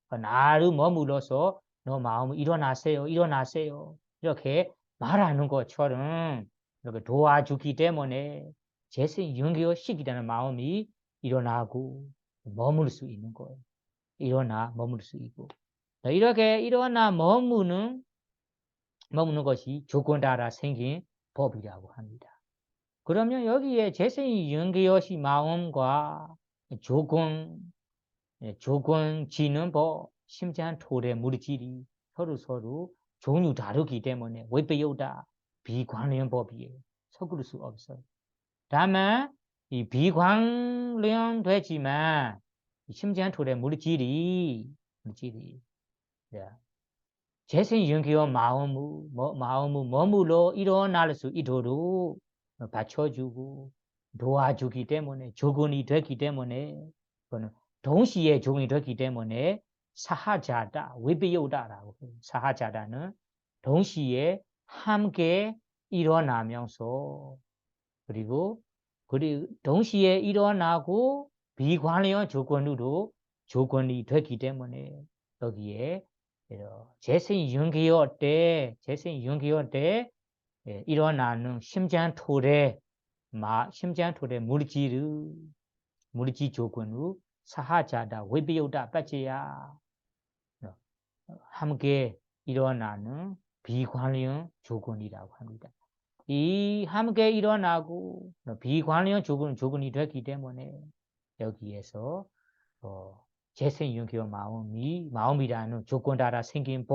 나를 머물러서 너 마음을 일어나세요. 이렇게 말하는 것처럼 이렇게 도와주기 때문에 재생윤기와 식이라는 마음이 일어나고 머물 수 있는 거예요. 일어나 머물 수 있고 이렇게 일어나 머무는 것이 조건 따라 생긴 법이라고 합니다. 그러면 여기에 재생윤기의 마음과 조건지는 법, 심장토래 물질이 서로 종류 다르기 때문에 외배우다 비관련법이에요. 섞을 수 없어요. 다만 이 비관련되지만 심장토래 물질이 재생윤기와 마음을 머물러 일어날 수 있도록 받쳐주고 도와주기 때문에 조건이 됐기 때문에 그거는 동시에 조건이 됐기 때문에 사하자다 외배우다라고 해요. 사하자다는 동시에 함께 일어나면서 그리고 동시에 일어나고 비관련 조건으로 조건이 됐기 때문에 여기에 재생윤기와 때 일어나는 심장토래 물질 조건으로 사하자다 외비우다 빠지야 함께 일어나는 비관련 조건이라고 합니다. 이 함께 일어나고 비관련 조건이 됐기 때문에 여기에서 재생윤기와 마음이라는 조건 따라 생긴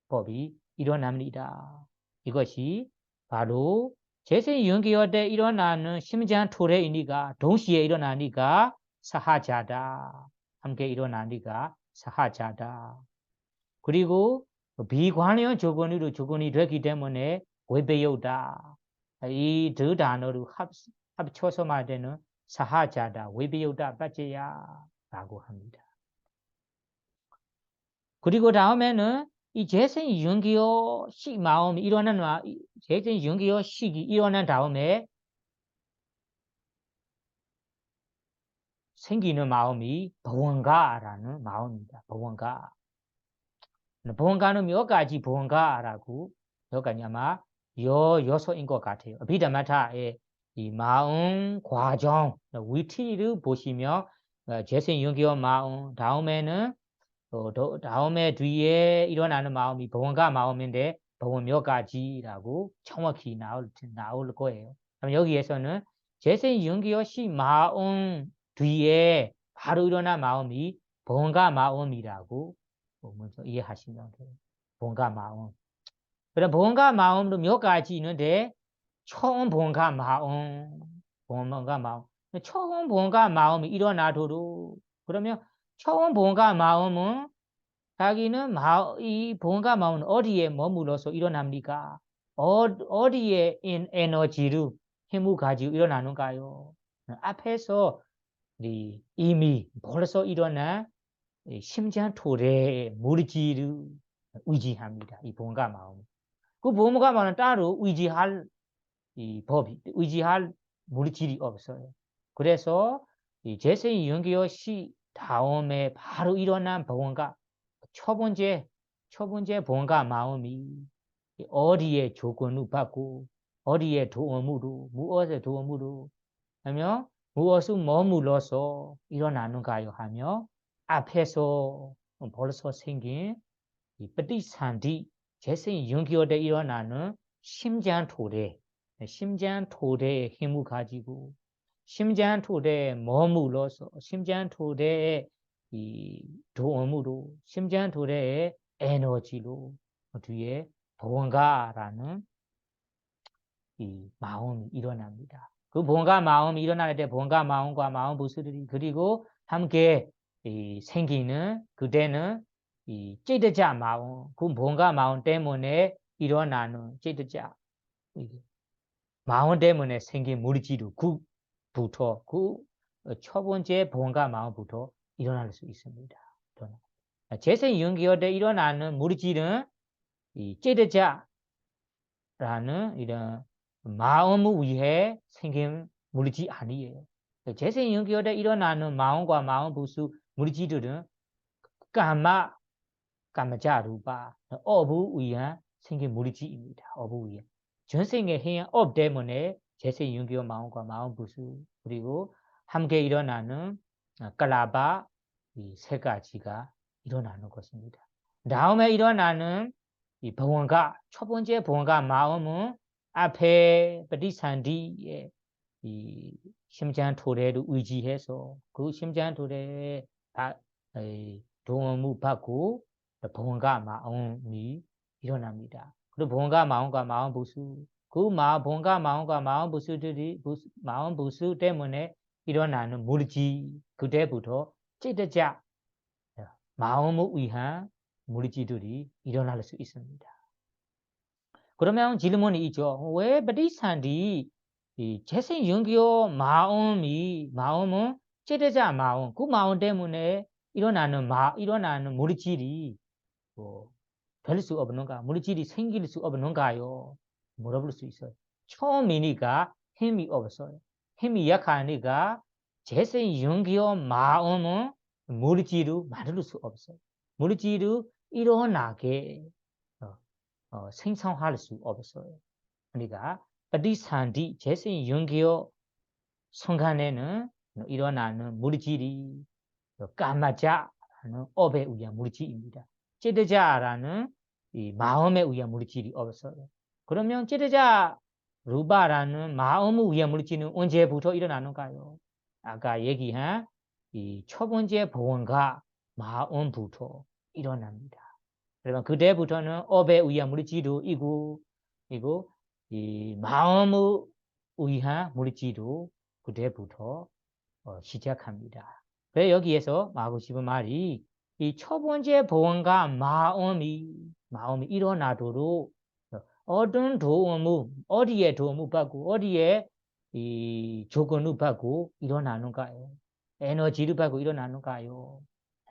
법이 일어납니다. 이것이 바로 재생윤기와 때 일어나는 심장토래이니까 동시에 일어나니까 사하자다. 함께 일어나니까 사하자다. 그리고 비관련 조건이 됐기 때문에 외배우다. 이 두 단어를 합쳐서 말하는 사하자다, 외배우다, 빠져야라고 합니다. 그리고 다음에는 이 재생윤기와 식 마음이 재생윤기와 식이 일어난 다음에 생기는 마음이 보원가라는 마음입니다. 보원가는 몇 가지 보원가라고 몇 가지 아마 요소인 것 같아요. 비다마타의 이 마음 과정 위치를 보시면 재생윤기와 마음 다음에 뒤에 일어나는 마음이 보원가 마음인데 보험 몇 가지라고 정확히 나올 거예요. 그럼 여기에서는 재생 윤기요시 마음 뒤에 바로 일어난 마음이 본가 마음이라고 먼저 이해하시면 돼요. 본가 마음. 그럼 본가 마음도 몇 가지 있는데 처음 본가 마음, 본가 마음. 처음 본가 마음이 일어나도록 그러면 처음 본가 마음은 자기는 이 본가 마음은 어디에 머물러서 일어납니까? 어디에 에너지로 힘을 가지고 일어나는가요? 앞에서 이미 벌써 일어난 심장 토래의 물질을 의지합니다. 이 본가 마음. 그 본가 마음은 따로 의지할 의지할 물질이 없어요. 그래서 이 재생 연기시 다음에 바로 일어난 본가 첫 번째 본가 마음이 어디에 조건을 받고 어디에 도움으로 무엇의 도움으로 하며 무엇을 머물러서 일어나는가요 하며 앞에서 벌써 생긴 이ปฏิสนธิ 재생 연결돼 일어나는 심장 토래의 힘을 가지고 심장 토래에 머물러서 심장 토래의 이 도움으로 심장 토래의 에너지로 뒤에 보온가라는 이 마음이 일어납니다. 그 보온가 마음이 일어날 때 보온가 마음과 마음 부스들이 그리고 함께 생기는 그때는 이 찌드자 마음, 그 보온가 마음 때문에 일어나는 찌드자 마음 때문에 생긴 물질도 그부터 그 첫 번째 보온가 마음부터 일어날 수 있습니다. 재생 연결돼 일어나는 물질은 이 찌드자라는 이런 마음을 위해 생긴 물질이 아니에요. 재생 연결돼 일어나는 마음과 마음 부수 물질들은 까마자루바 업을 위한 생긴 물질입니다. 업을 위한 전생의 해양 업 때문에 재생 연결 마음과 마음 부수 그리고 함께 일어나는 깔라바 이 세 가지가 일어나는 것입니다. 다음에 일어나는 이 보원가 첫 번째 보원가 마음은 앞에ปฏิสนธิ의 이 심장 토래를 의지해서 그 심장 토래에 도움을 받고 보원가 마음이 일어납니다. 그리고 보원가 마음과 마음 부수 그 보원가 마음과 마음 부수들이 마음 부수 때문에 일어나는 물질 그때부터 찌드자 마음을 위한 물질들이 일어날 수 있습니다. 그러면 질문이 있죠. 왜ปฏิสนธิ 이 재생 연결 마음은 찌드자 마음 그 마음 때문에 일어나는 물질이 별 수 없는가? 물질이 생길 수 없는가요? 물어볼 수 있어요. 처음이니까 힘이 없어요. 힘이 약하니까 재생 연결 마음은 물질을 만들 수 없어요. 물질을 일어나게 생성할 수 없어요. 그러니까ปฏิสนธิ 재생 연결 순간에는 일어나는 물질이 까마자라는 업에 의한 물질입니다. 찌드자라는 이 마음에 의한 물질이 없어요. 그러면 찌드자 루바라는 마음을 위한 물질은 언제부터 일어나는가요? 아까 얘기한 이 첫 번째 보원과 마음부터 일어납니다. 그러면 그때부터는 업에 의한 물질도 이고 이 마음을 의한 물질도 그때부터 시작합니다. 그래서 여기에서 하고 싶은 말이 이 첫 번째 보원과 마음이 일어나도록 어떤 도움을 어디에 도움을 받고 어디에 이 조건을 받고 일어나는가요? 에너지를 받고 일어나는가요?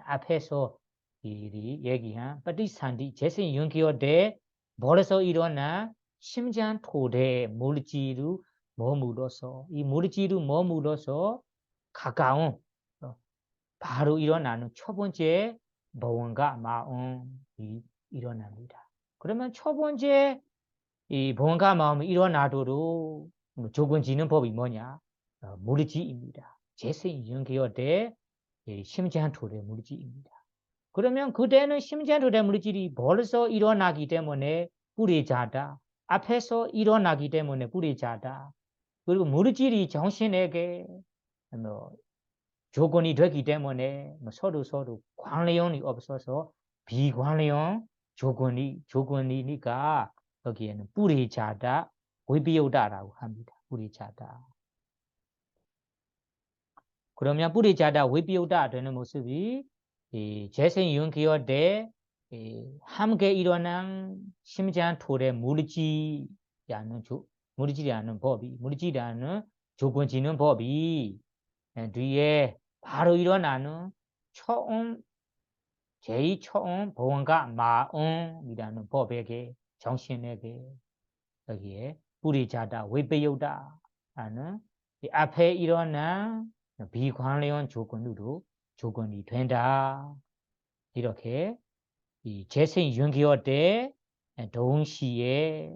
앞에서 얘기한ปฏิสนธิ 재생 연결돼 벌써 일어난 심장 토대 물질을 머물러서 이 물질을 머물러서 가까운 바로 일어나는 첫 번째 보원과 마음이 일어납니다. 그러면 첫 번째 이 보원과 마음이 일어나도록 조건 지는 법이 뭐냐? 물질입니다. 재생 연결돼 심장 토대 물질입니다. 그러면 그때는 심장 토대 물질이 벌써 일어나기 때문에 뿌리자다. 앞에서 일어나기 때문에 뿌리자다. 그리고 물질이 정신에게 뭐 조건이 되기 때문에 뭐 서로 관련이 없어서 비관련 조건이니까 여기에는 뿌리자다, 위비우다라고 합니다. 뿌리자다. 그러면 뿌리자다, 위비우다 되는 모습이 이 재생윤기어 때 함께 일어난 심지한 톨의 물질이라는 법이, 물질이라는 조건 지는 법이 뒤에 바로 일어나는 제2초음 보원과 마음이라는 법에게 정신에게 여기에 뿌리자다 위배우다 하는 앞에 일어난 비관련 조건이 된다. 이렇게 이 재생 윤기어 때 동시에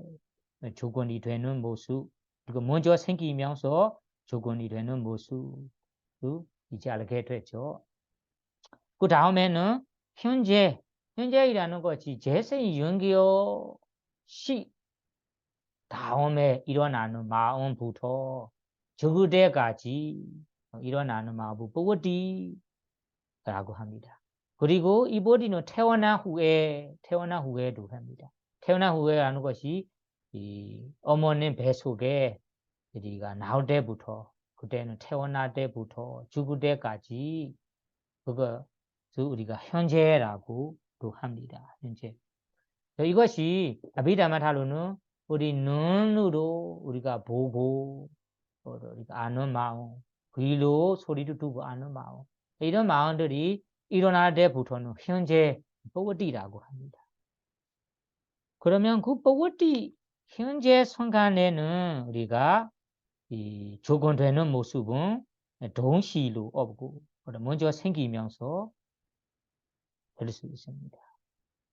조건이 되는 모습 그리고 먼저 생기면서 조건이 되는 모습 이제 알게 됐죠. 그 다음에는 현재이라는 것이 재생 윤기어 시 다음에 일어나는 마음부터 적을때까지 일어나는 마음을 뿌리라고 합니다. 그리고 이 뿌리는 태어난 후에도 합니다. 태어난 후에라는 것이 이 어머님 뱃속에 우리가 나올 때부터 그때는 태어날 때부터 죽을 때까지 그거 우리가 현재라고 또 합니다. 현재. 이것이 아비다마타로는 우리 눈으로 우리가 보고 우리가 아는 마음, 귀로 소리를 듣고 아는 마음 이런 마음들이 일어날 때부터는 현재 뽀워띠라고 합니다. 그러면 그 뽀워띠 현재 순간에는 우리가 이 조건되는 모습은 동시로 없고 먼저 생기면서 될 수 있습니다.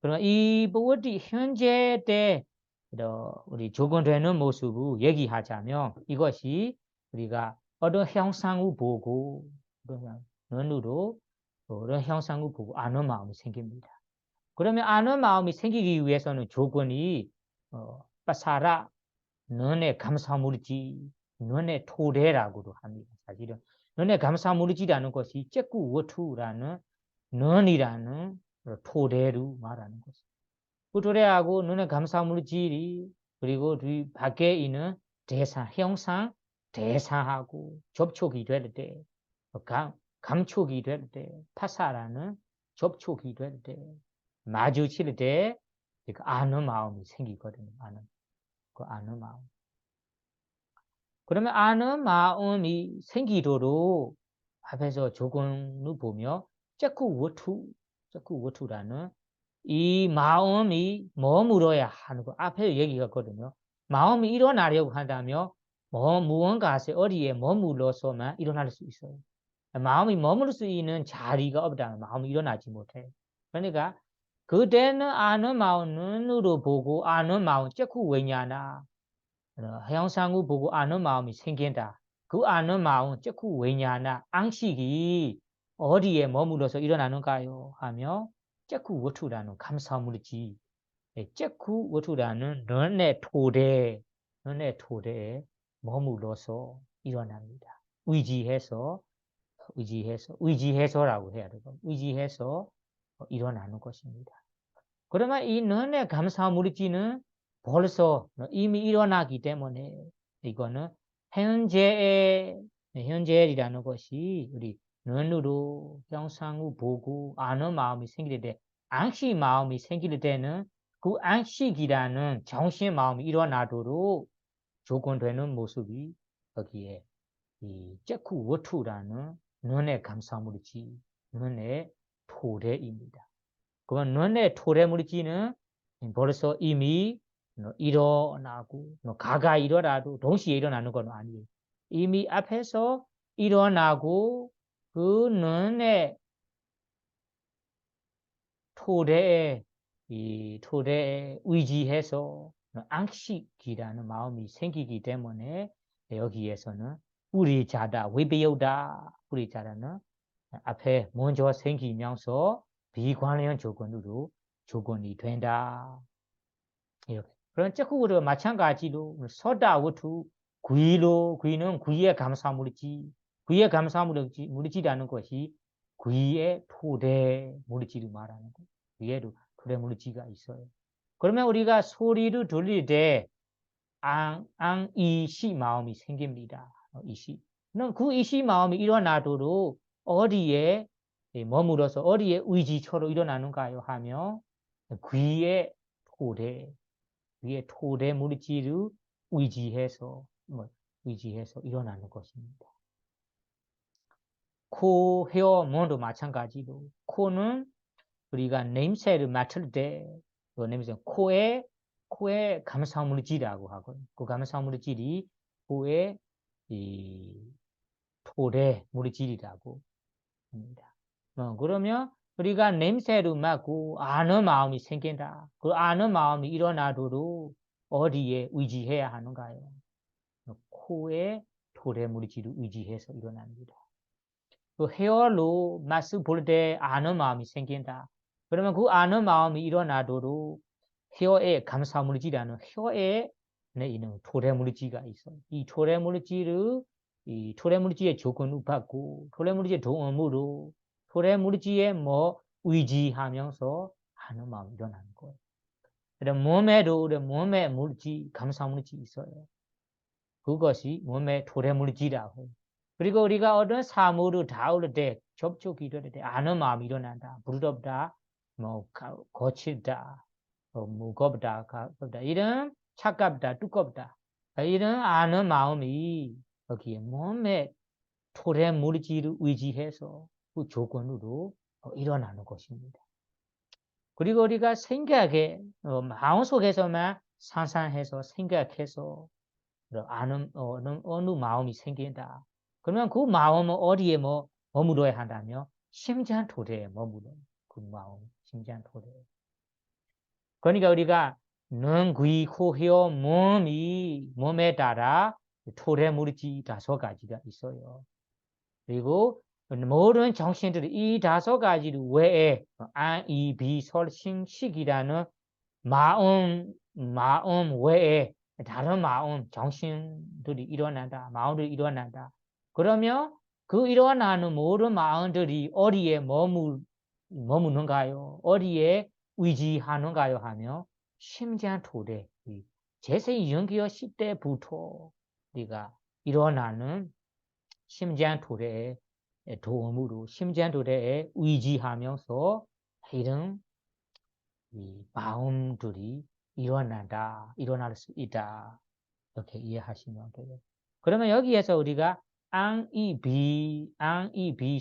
그러면 이 뽀워띠 현재 때 우리 조건되는 모습을 얘기하자면 이것이 우리가 어떤 형상을 보고 눈으로 어떤 형상을 보고 아는 마음이 생깁니다. 그러면 아는 마음이 생기기 위해서는 조건이 빠사라 눈의 감사물질, 눈의 토대라고도 합니다. 사실은 눈의 감사물질이라는 것이 째꾸 워투라는 눈이라는 토대로 말하는 것입니다. 그 토대하고 눈의 감사물질이 그리고 밖에 있는 대상, 형상, 대상하고 접촉이 될 때, 감촉이 될 때, 파사라는 접촉이 될 때, 마주칠 때 아는 마음이 생기거든요. 아는 마음. 그러면 아는 마음이 생기도록 앞에서 조건을 보며 자꾸 워투라는 이 마음이 머물어야 하는 거 앞에 얘기가 있거든요. 마음이 일어나려고 한다면 무언가에 어디에 머물러서만 일어날 수 있어요. 마음이 머물 수 있는 자리가 없다면 마음이 일어나지 못해요. 그러니까 그때는 아는 마음 눈으로 보고 아는 마음 자꾸 왜냐나 형상을 보고 아는 마음이 생긴다. 그 아는 마음은 자꾸 왜냐나 앙식이 어디에 머물러서 일어나는가요? 하며 자꾸 워투라는 감사물이지. 자꾸 워투라는 너네 토대에 머물러서 일어납니다. 의지해서라고 해야 되고 의지해서 일어나는 것입니다. 그러면 이 너네 감사물이지는 벌써 이미 일어나기 때문에 이거는 현재이라는 것이 우리 눈으로 형상을 보고 아는 마음이 생길 때 안식 마음이 생길 때는 그 안식이라는 정신의 마음이 일어나도록 조건되는 모습이 여기에 이 째쿠 워투라는 눈의 감사물이지 눈의 토대입니다. 그건 눈의 토대물이지는 벌써 이미 일어나고 가까이 일어나도 동시에 일어나는 건 아니에요. 이미 앞에서 일어나고 그 눈의 토대에 의지해서 안식이라는 마음이 생기기 때문에 여기에서는 뿌리자다, 뿌리자다는 앞에 먼저 생기면서 비관련 조건이 된다. 이렇게 그런 짝국으로 마찬가지로 소다우투 구이로 구이는 구이의 감사물이지 구이의 감사물이지라는 것이 구이의 토대 물질을 말하는 거. 구이에도 토대 물질가 있어요. 그러면 우리가 소리를 들릴 때 이시 마음이 생깁니다. 이시. 그 이시 마음이 일어나도록 어디에 머물러서 어디에 의지처럼 일어나는가요 하며 귀의 토대, 귀의 토대 물질을 의지해서 일어나는 것입니다. 코, 혀, 몸도 마찬가지로 코는 우리가 냄새를 맡을 때 그 냄새 코에 감사 물질이라고 하거든요. 그 감사 물질이 코의 이 토대 물질이라고 합니다. 그러면 우리가 냄새를 맡고 아는 마음이 생긴다. 그 아는 마음이 일어나도록 어디에 의지해야 하는가요? 코의 토대 물질을 의지해서 일어납니다. 그 헤어로 맛을 볼 때 아는 마음이 생긴다. 그러면 그 아는 마음이 일어나도록 혀에 감사물질이라는 혀에 있는 토래물질가 있어요. 이 토래물질의 조건을 받고 토래물질의 도움으로 토래물질에 의지하면서 아는 마음이 일어나는 거예요. 그럼 몸에도 몸에 물질, 감사물질이 있어요. 그것이 몸의 토래물질이라고. 그리고 우리가 어떤 사물을 다룰 때 접촉이 일어날 때 아는 마음이 일어난다. 부드럽다, 거칠다, 무겁다, 가볍다. 이런 차갑다, 두껍다. 이런 아는 마음이 여기에 몸의 토래 물질을 의지해서 그 조건으로 일어나는 것입니다. 그리고 우리가 생각에 마음속에서만 상상해서 생각해서 아는 어느 마음이 생긴다. 그러면 그 마음은 어디에 머물러야 한다며 심장 토대에 머물러. 그 마음, 심장 토대. 그러니까 우리가 눈, 귀, 코, 혀, 몸에 따라 토대 물질 5가지가 있어요. 그리고 모든 정신들이 이 5가지 외에 안, 이, 비, 설, 신, 식이라는 마음 외에 다른 마음, 정신들이 일어난다. 마음들이 일어난다. 그러면 그 일어나는 모든 마음들이 어디에 머무는가요? 어디에 의지하는가요? 하며 심장 토대, 재생 연기어 시대부터 우리가 일어나는 심장 토대의 도움으로 심장 토대에 의지하면서 이런 이 마음들이 일어날 수 있다. 이렇게 이해하시면 돼요. 그러면 여기에서 우리가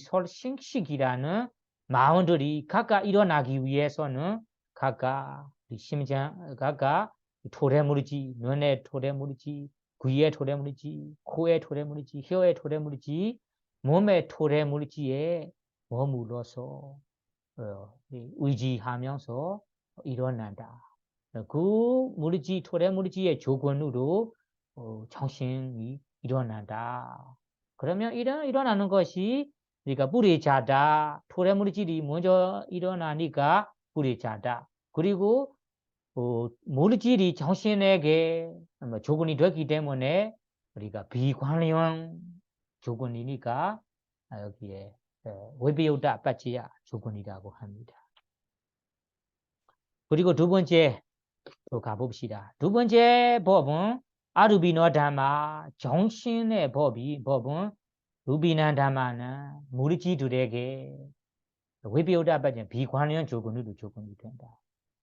설싱식이라는 마음들이 각각 일어나기 위해서는 각각 토래물이지, 눈의 토래물이지, 귀의 토래물이지, 코의 토래물이지, 혀의 토래물이지, 몸의 토래물이지에 머물러서 의지하면서 일어난다. 그 토래 물질의 조건으로 정신이 일어난다. 그러면 일어나는 것이 그러니까 불이 자다. 토래 물질이 먼저 일어나니까 불이 자다. 그리고 물질이 정신에게 조건이 되기 때문에 우리가 비관련 조건이니까 여기에 외비우다 빠지야 조건이라고 합니다. 그리고 두 번째 또 가봅시다. 두 번째 법은 아루비노 담마 정신의 법은 루비난 담마는 물질들에게 외비우다 빠지야 비관련 조건으로 조건이 된다.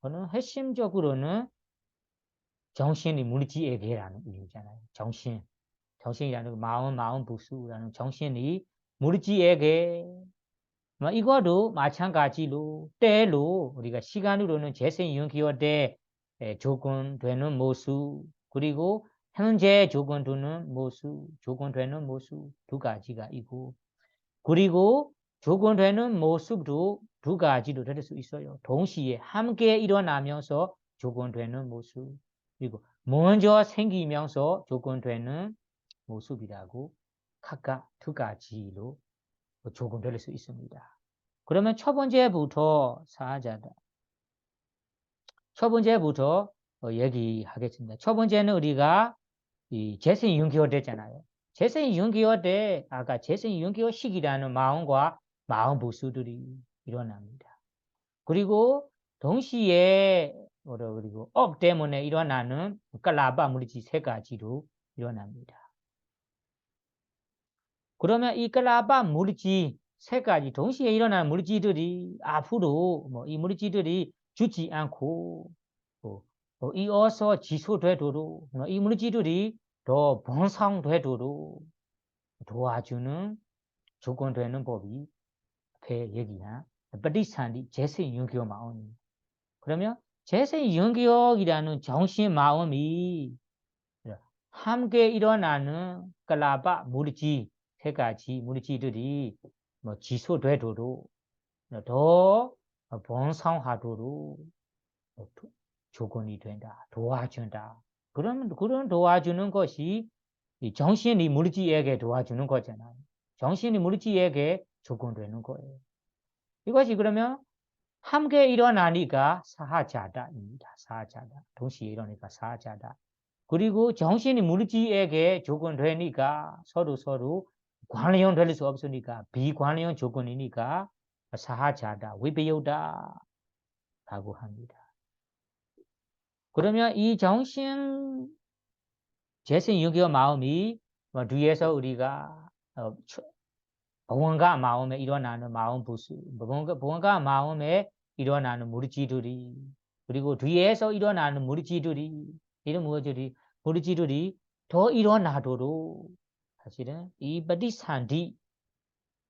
그는 핵심적으로는 정신이 물질에게라는 의미잖아요. 정신이라는 마음 부수라는 정신이 물질에게 이거도 마찬가지로 때로 우리가 시간으로는 재생연기화 때 조건되는 모습 그리고 현재 조건되는 모습 두 가지가 있고 그리고 조건되는 모습도 두 가지로 될 수 있어요. 동시에 함께 일어나면서 조건되는 모습 그리고 먼저 생기면서 조건되는 모습이라고 각각 두 가지로 조건될 수 있습니다. 그러면 첫 번째부터 얘기하겠습니다. 첫 번째는 우리가 이 재생 윤기호 됐잖아요. 재생 윤기호 때 아까 재생 윤기호 시기라는 마음과 마음 보수들이 일어납니다. 그리고 동시에 그리고 업 때문에 일어나는 깔라바 물질 세 가지로 일어납니다. 그러면 이 깔라바 물질 세 가지 동시에 일어나는 물질들이 앞으로 이 물질들이 죽지 않고 이어서 지속되도록 이 물질들이 더 번성되도록 도와주는 조건되는 법이 앞에 얘기한ปฏิสนธิ 재생윤기호 마음입니다. 그러면 재생윤기호이라는 정신 마음이 함께 일어나는 깔라바 물질 세 가지 물질들이 지속되도록 더 번성하도록 조건이 된다, 도와준다. 그런 도와주는 것이 이 정신이 물질에게 도와주는 거잖아요. 정신이 물질에게 조건되는 거예요. 이것이 그러면 함께 일어나니까 사하자다입니다. 사하자다. 동시에 일어나니까 사하자다. 그리고 정신이 물질에게 조건되니까 서로 관련 될 수 없으니까 비관련 조건이니까 사하자다, 위배요다 라고 합니다. 그러면 이 정신 재생윤기호 마음이 뒤에서 우리가 보원가 마음에 일어나는 마음 부수, 보원가 마음에 일어나는 물질들이 그리고 뒤에서 일어나는 물질들이 이런 물질들이 더 일어나도록 사실은 이ปฏิสนธิ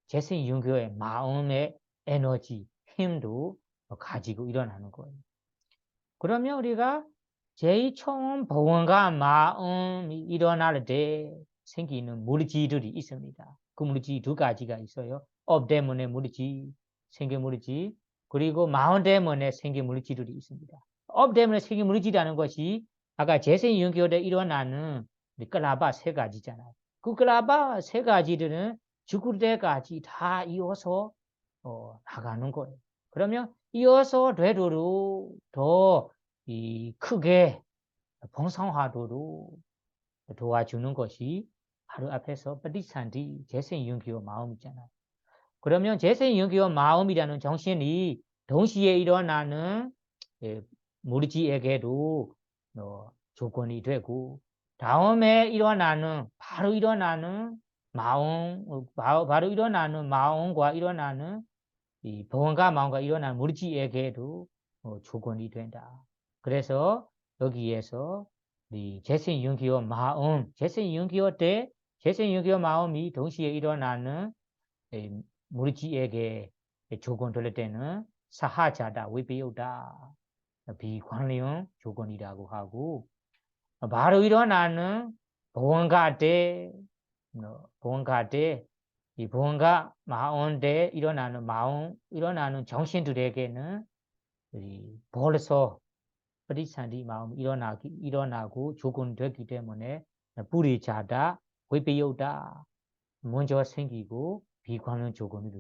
재생윤기호의 마음의 에너지, 힘도 가지고 일어나는 거예요. 그러면 우리가 제일 처음 보원과 마음이 일어날 때 생기는 물질들이 있습니다. 그 물질 두 가지가 있어요. 업 때문에 물질, 생긴 물질, 그리고 마음 때문에 생긴 물질들이 있습니다. 업 때문에 생긴 물질이라는 것이 아까 재생윤기호 때 일어나는 깔라바 세 가지잖아요. 그 깔라바 세 가지들은 죽을 때까지 다 이어서 나가는 거예요. 그러면 이어서 되도록 더 크게 번성하도록 도와주는 것이 바로 앞에서ปฏิสนธิ 재생윤기호 마음이잖아요. 그러면 재생윤기호 마음이라는 정신이 동시에 일어나는 물질에게도 조건이 되고 다음에 바로 일어나는 마음과 일어나는 이 보원과 마음과 일어나는 물질에게도 조건이 된다. 그래서 여기에서 이 재생윤기호 마음, 재생윤기호 마음이 동시에 일어나는 물질에게 조건될 때는 사하자다, 위배요다, 비관련 조건이라고 하고 바로 일어나는 보원가 때 이 보원가 마음에 일어나는 정신들에게는 벌써ปฏิสนธิ 마음 일어나고 조건되기 때문에 뿌리자다, 위배요다, 먼저 생기고 비관련 조건이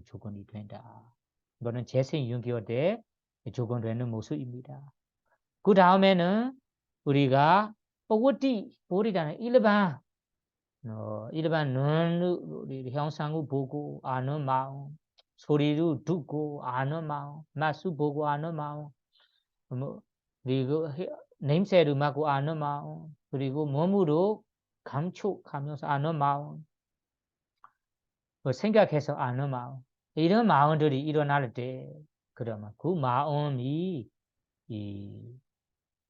된다. 이거는 재생윤기호 때 조건되는 모습입니다. 그 다음에는 우리가 보리라는 일반 눈으로 형상을 보고 아는 마음, 소리를 듣고 아는 마음, 맛을 보고 아는 마음, 그리고 냄새를 맡고 아는 마음, 그리고 몸으로 감촉하면서 아는 마음, 생각해서 아는 마음, 이런 마음들이 일어날 때 그러면 그 마음이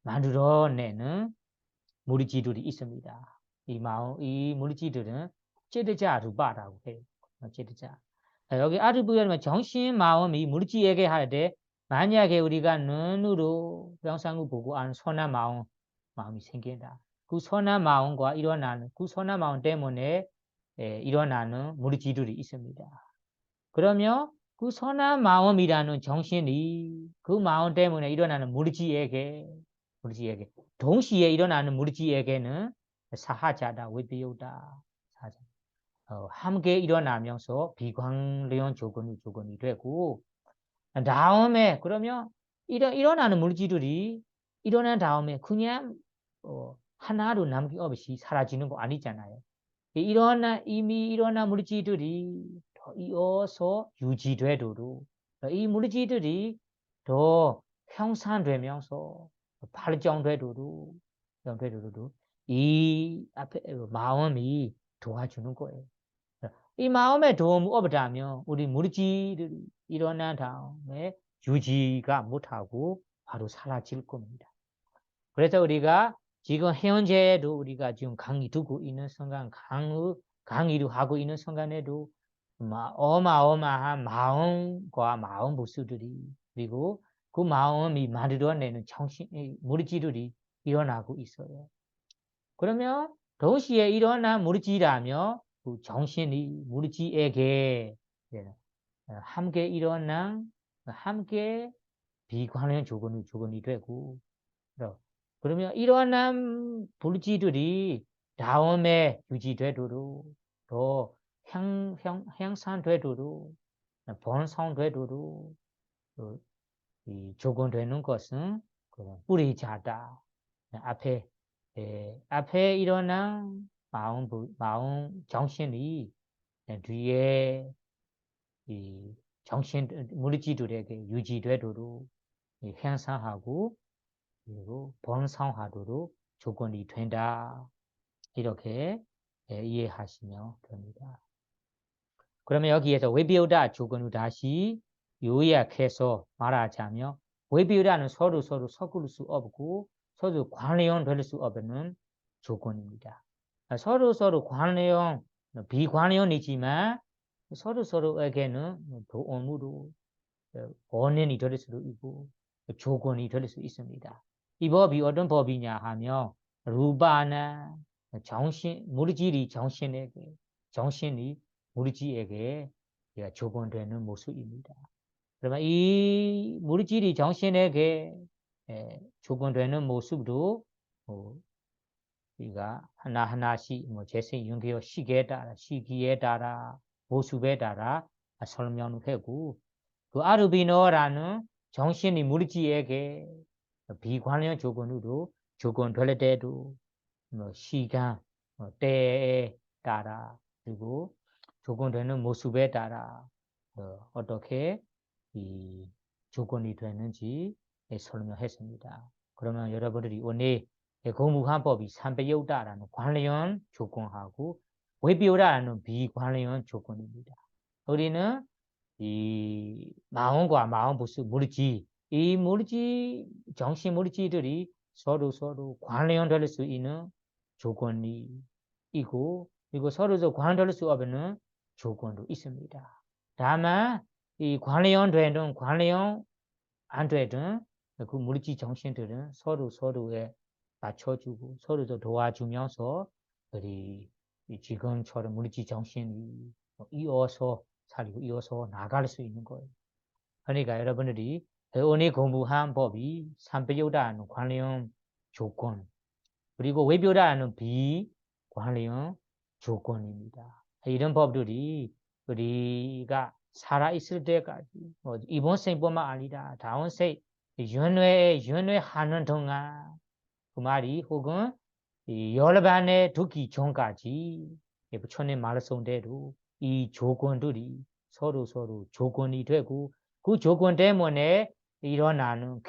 만들어내는 물질들이 있습니다. 이 물질들은 찌르자 루바라고 해요. 찌르자. 여기 아르부여는 정신 마음이 물질에게 할 때 만약에 우리가 눈으로 영상을 보고 아는 선한 마음이 생긴다. 그 선한 마음과 일어나는 그 선한 마음 때문에 일어나는 물질들이 있습니다. 그러면 그 선한 마음이라는 정신이 그 마음 때문에 일어나는 물질에게 동시에 일어나는 물질에게는 사하자다, 위배요다, 함께 일어나면서 비관련 조건이 되고 다음에 그러면 일어나는 물질들이 일어난 다음에 그냥 하나도 남기 없이 사라지는 거 아니잖아요. 이미 일어난 물질들이 더 이어서 유지되도록 이 물질들이 더 형성되면서 발전되도록 이 앞에 마음이 도와주는 거예요. 이 마음의 도움 없다면 우리 물질들이 일어난 다음에 유지가 못하고 바로 사라질 겁니다. 그래서 우리가 지금 현재도 우리가 지금 강의 듣고 있는 순간 강의를 하고 있는 순간에도 어마어마한 마음과 마음 모습들이 그리고 그 마음이 만들어내는 정신 물질들이 일어나고 있어요. 그러면 동시에 일어난 물질이라며 그 정신이 물질에게 함께 일어난 함께 비관련 조건이 되고 그러면 일어난 물질들이 다음에 유지되도록 더 향상되도록 번성되도록 이 조건되는 것은 뿌리자다. 앞에 일어난 마음 정신이 뒤에 이 정신 물질들에게 유지되도록 향상하고 그리고 번성하도록 조건이 된다. 이렇게 이해하시면 됩니다. 그러면 여기에서 외비우다 조건을 다시 요약해서 말하자면 외비우다는 서로 섞을 수 없고 서로 관련될 수 없는 조건입니다. 서로 관련, 비관련이지만 서로에게는 도움으로 원인이 될 수도 있고 조건이 될 수 있습니다. 이 법이 어떤 법이냐 하면 루바나 물질이 정신이 물질에게 조건되는 모습입니다. 그러면 이 물질이 정신에게 조건되는 모습도 우리가 하나하나씩 재생 연계어 시기에 따라 모습에 따라 설명하고 그 아르비노라는 정신이 물질에게 비관련 조건으로 조건될 때도 시간, 때에 따라 그리고 조건되는 모습에 따라 어떻게 이 조건이 되는지 설명했습니다. 그러면 여러분들이 오늘 공무관법이 삼배요다라는 관련 조건하고 외비요다라는 비관련 조건입니다. 우리는 이 마음과 마음 모습 물질, 이 물질 정신 물질들이 서로 관련될 수 있는 조건이 있고 그리고 서로 관련될 수 없는 조건도 있습니다. 다만 이 관련 안 되든 그 물질 정신들은 서로에 맞춰주고 서로 도와주면서 우리 지금처럼 물질 정신이 이어서 살고 이어서 나갈 수 있는 거예요. 그러니까 여러분들이 오늘 공부한 법이 삼배요다는 관련 조건 그리고 외교라는 비관련 조건입니다. 이런 법들이 우리가 살아있을 때까지 이번 생뿐만 아니라 다음 생 윤회하는 동안 그 말이 혹은 열반에 두기 전까지 부처님 말씀대로 이 조건들이 서로 조건이 되고 그 조건 때문에 일어나는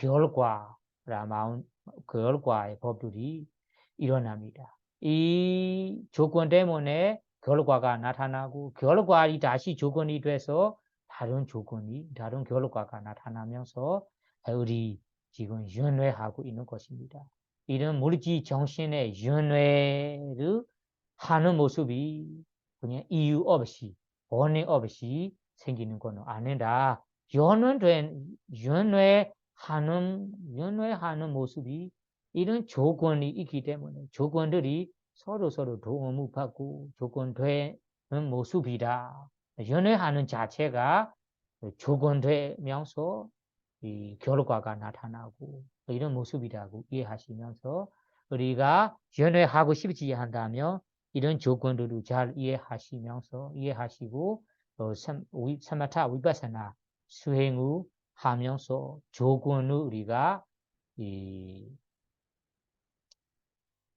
결과의 법들이 일어납니다. 이 조건 때문에 결과가 나타나고 결과이 다시 조건이 돼서 다른 결과가 나타나면서 우리 지금 윤회하고 있는 것입니다. 이런 물질 정신의 윤회를 하는 모습이 그냥 이유 없이 원인 없이 생기는 건 아니다. 윤회하는 모습이 이런 조건이 있기 때문에 조건들이 서로 도움을 받고 조건되는 모습이다. 윤회하는 자체가 조건되면서 이 결과가 나타나고 이런 모습이라고 이해하시면서 우리가 연애하고 싶지 한다면 이런 조건들을 잘 이해하시고 사마타 위파사나 수행을 하면서 조건을 우리가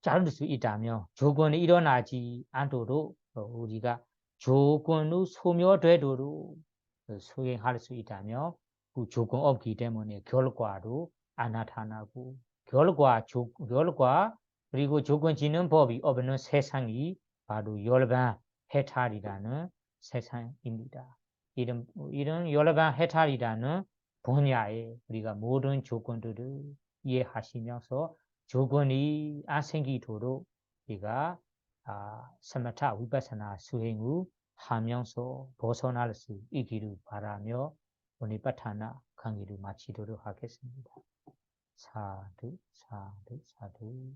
자를 수 있다며 조건이 일어나지 않도록 우리가 조건으로 소멸되도록 수행할 수 있다며 그 조건 없기 때문에 결과로 안 나타나고 결과 그리고 조건 지는 법이 없는 세상이 바로 열반 해탈이라는 세상입니다. 이런 열반 해탈이라는 분야에 우리가 모든 조건들을 이해하시면서 조건이 안 생기도록 우리가 서마타 위파사나 수행을 하면서 벗어날 수 있기를 바라며 오늘 파타나 강의를 마치도록 하겠습니다. 사두 사두 사두